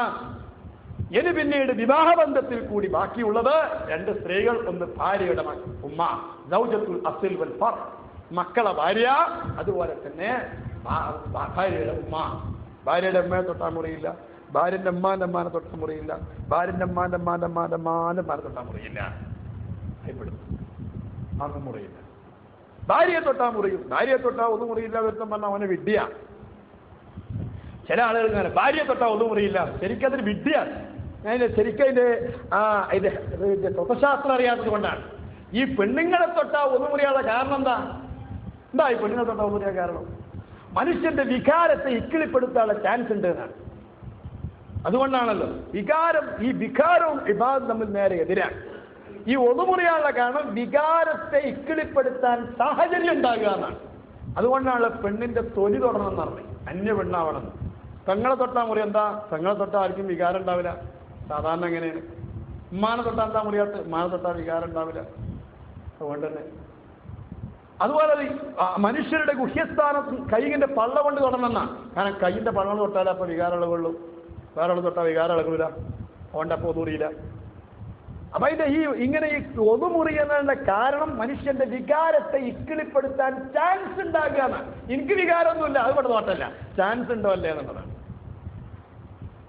ഇനി പിന്നീട് വിവാഹബന്ധത്തിൽ കൂടി ബാക്കിയുള്ളത് രണ്ട് സ്ത്രീകൾ, ഒന്ന് ഭാര്യയുടെ ഉമ്മ, സൗജത്തുൽ അസ്ൽ വൽ ഫർ, മക്കളെ ഭാര്യ, അതുപോലെ തന്നെ ഭാര്യയുടെ ഉമ്മ. ഭാര്യയുടെ അമ്മയെ തൊട്ടാൻ മുറിയില്ല, ഭാര്യന്റെ അമ്മാന്റെ അമ്മാനെ തൊട്ടാൻ മുറിയില്ല, ഭാര്യന്റെ അമ്മാന്റെ അമ്മാന്റെ അമ്മാന്റെ അമ്മാന്റെ അമ്മാനെ തൊട്ടാൻ മുറിയില്ല. ഭയപ്പെടും, അതൊന്നും മുറിയില്ല. ഭാര്യയെ തൊട്ടാൻ മുറിയും, ഭാര്യയെ തൊട്ടാ ഒന്നും മുറിയില്ല. വരുത്തം പറഞ്ഞാൽ അവനെ വിഡ്ഢിയ. ചില ആളുകൾ ഇങ്ങനെ ഭാര്യയെ തൊട്ടാ ഒന്നും മുറിയില്ല, ശരിക്കതൊരു വിഡ്ഢിയാണ്. ശരിക്കതിന്റെ ഇതിന്റെ തത്വശാസ്ത്രം അറിയാത്തത് കൊണ്ടാണ്. ഈ പെണ്ണുങ്ങളെ തൊട്ടാ ഒന്നും മുറിയാതെ കാരണം എന്താ ഈ പെണ്ണുങ്ങളെ തൊട്ടാ ഒന്നും മുറിയാൻ കാരണം? മനുഷ്യന്റെ വികാരത്തെ ഇക്കിളിപ്പെടുത്താനുള്ള ചാൻസ് ഉണ്ട് എന്നാണ്. അതുകൊണ്ടാണല്ലോ ഈ വികാരവും ഇബാദത്തും തമ്മിൽ നേരെ എതിരാണ്. ഈ ഒന്നുമുറിയാനുള്ള കാരണം വികാരത്തെ ഇക്കിളിപ്പെടുത്താൻ സാഹചര്യം ഉണ്ടാകുക എന്നാണ്. അതുകൊണ്ടാണ് പെണ്ണിന്റെ തൊലി തൊടണം എന്ന് പറഞ്ഞത്, അന്യ പെണ്ണാവണം. പെങ്ങളെ തൊട്ടാ മുറി എന്താ? പെങ്ങളെ തൊട്ടാ ആർക്കും വികാരം ഉണ്ടാവില്ല. സാധാരണ എങ്ങനെയാണ്? ഉമ്മാനെ തൊട്ടാ എന്താ മുറിയാത്ത? ഉമ്മാനെ തൊട്ടാ വികാരം ഉണ്ടാവില്ല. അതുകൊണ്ട് തന്നെ അതുപോലെ മനുഷ്യരുടെ ഗുഹ്യസ്ഥാനത്ത് കൈകിന്റെ പള്ള കൊണ്ട് തൊടണമെന്നാ. കാരണം കൈയിന്റെ പള്ള തൊട്ടാലേ അപ്പൊ വികാരം ഇളകുള്ളൂ. വേറെ ആൾ തൊട്ടാൽ വികാരം ഇളകൂല, അതുകൊണ്ട് അപ്പോൾ ഒന്നുറിയില്ല. അപ്പൊ ഇങ്ങനെ ഈ ഒതുമുറിയുന്നതിന്റെ കാരണം മനുഷ്യന്റെ വികാരത്തെ ഇക്കിളിപ്പെടുത്താൻ ചാൻസ് ഉണ്ടാകുകയാണ്. എനിക്ക് വികാരമൊന്നുമില്ല, അതുകൊണ്ട് നോട്ടല്ല, ചാൻസ് ഉണ്ടോ അല്ലേ എന്നുള്ളതാണ്.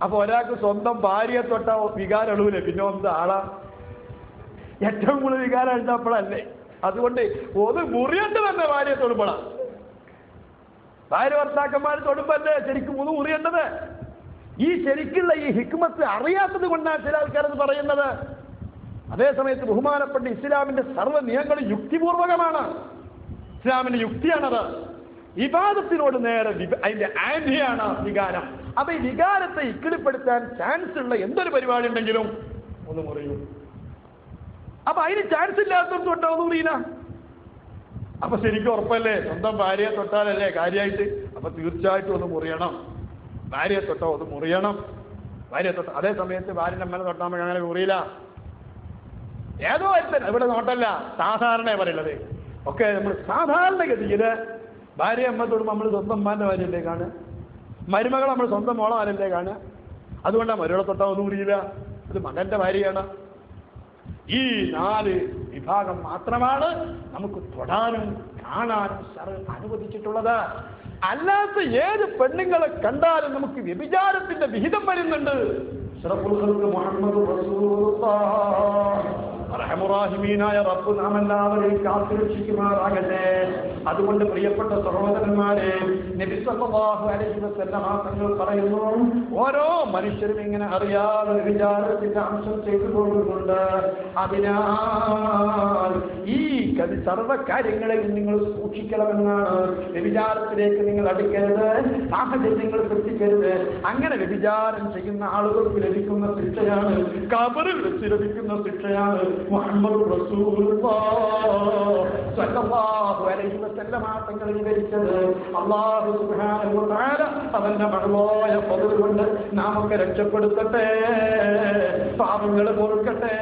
അപ്പൊ ഒരാൾക്ക് സ്വന്തം ഭാര്യയെ തൊട്ടാ വികാരം എളൂലേ, പിന്നെ ഒന്ന് ആളാ ഏറ്റവും കൂടുതൽ വികാരം എടുത്തപ്പോഴല്ലേ. അതുകൊണ്ട് ഒന്ന് മുറിയേണ്ടത് തന്നെ ഭാര്യയെ തൊടുമ്പോഴാണ്. ഭാര്യ ഭർത്താക്കന്മാർ തൊടുമ്പല്ലേ ശരിക്കും ഒന്ന് മുറിയേണ്ടത്. ഈ ശരിക്കുള്ള ഈ ഹിക്മത്ത് അറിയാത്തത് കൊണ്ടാണ് ചില ആൾക്കാരത് പറയുന്നത്. അതേസമയത്ത് ബഹുമാനപ്പെട്ട ഇസ്ലാമിന്റെ സർവ്വ നിയമങ്ങളും യുക്തിപൂർവകമാണ്. ഇസ്ലാമിന്റെ യുക്തിയാണത്. ഇബാദത്തിനോട് നേരെ അതിന്റെ ആന്റിയാണ് വികാരം. അപ്പൊ ഈ വികാരത്തെ ഇക്കിളിപ്പെടുത്താൻ ചാൻസ് ഉള്ള എന്തൊരു പരിപാടി ഉണ്ടെങ്കിലും ഒന്ന് മുറിയും. അപ്പൊ അതിന് ചാൻസ് ഇല്ലാത്തവർക്ക് തൊട്ടാ ഒന്നും മുറിയില്ല. അപ്പൊ ശരിക്കും ഉറപ്പല്ലേ, സ്വന്തം ഭാര്യയെ തൊട്ടാലല്ലേ കാര്യമായിട്ട്. അപ്പൊ തീർച്ചയായിട്ടും ഒന്ന് മുറിയണം, ഭാര്യയെ തൊട്ടാ ഒന്ന് മുറിയണം. ഭാര്യ തൊട്ട്. അതേ സമയത്ത് ഭാര്യൻ്റെ അമ്മനെ തൊട്ടാൽ നമുക്ക് അങ്ങനെ കൂറിയില്ല. ഏതോ ഒരുത്തൻ, ഇവിടെ നോട്ടല്ല, സാധാരണ പറയുള്ളത് ഒക്കെ നമ്മൾ സാധാരണഗതിയിൽ ഭാര്യ അമ്മ തൊടുമ്പോൾ നമ്മൾ സ്വന്തം അമ്മാൻ്റെ ഭാര്യയിലേക്കാണ്, മരുമകൾ നമ്മൾ സ്വന്തം മോളെ ഭാര്യയിലേക്കാണ്. അതുകൊണ്ടാണ് മരുമകളെ തൊട്ടാൽ ഒന്നും കൂടിയില്ല, അത് മകൻ്റെ ഭാര്യയാണ്. ഈ 4 വിഭാഗം മാത്രമാണ് നമുക്ക് തൊടാനും കാണാനും അനുവദിച്ചിട്ടുള്ളത്. അല്ലാത്ത ഏത് പെണ്ണുങ്ങളെ കണ്ടാലും നമുക്ക് വ്യഭിചാരത്തിന്റെ വിഹിതം വരുന്നുണ്ട്. മുഹമ്മദ് റഹ്മുറാഹിമീനായ റബ്ബ് നാം എല്ലാവരെയും കാത്തുരക്ഷിക്കുമാറാകട്ടെ. അതുകൊണ്ട് പ്രിയപ്പെട്ട സഹോദരന്മാരെ, നബി സല്ലല്ലാഹു അലൈഹി വസല്ലം തങ്ങൾ പറയുന്നു, ഓരോ മനുഷ്യരും ഇങ്ങനെ അറിയാതെ വ്യഭിചാരത്തിന്റെ അംശം ചെയ്തു പോകുന്നുണ്ട്. അതിനാൽ ഈ സർവ്വ കാര്യങ്ങളെയും നിങ്ങൾ സൂക്ഷിക്കണമെന്നാണ്. വ്യഭിചാരത്തിലേക്ക് നിങ്ങൾ അടുക്കരുത്, സാഹചര്യങ്ങൾ സൃഷ്ടിക്കരുത്. അങ്ങനെ വ്യഭിചാരം ചെയ്യുന്ന ആളുകൾക്ക് ലഭിക്കുന്ന ശിക്ഷയാണ്, ഖബറിൽ വെച്ച് ലഭിക്കുന്ന ശിക്ഷയാണ് മുഹമ്മദ് റസൂലുള്ളാഹി സ്വല്ലല്ലാഹു അലൈഹി വസല്ലം തങ്ങൾ വിവരിച്ചത്. അല്ലാഹു സുബ്ഹാനഹു വ തആല അവന്റെ മഹത്തായ ഫദ്ൽ കൊണ്ട് നാമൊക്കെ രക്ഷപ്പെടുത്തട്ടെ, പാപങ്ങൾ പൊറുക്കട്ടെ.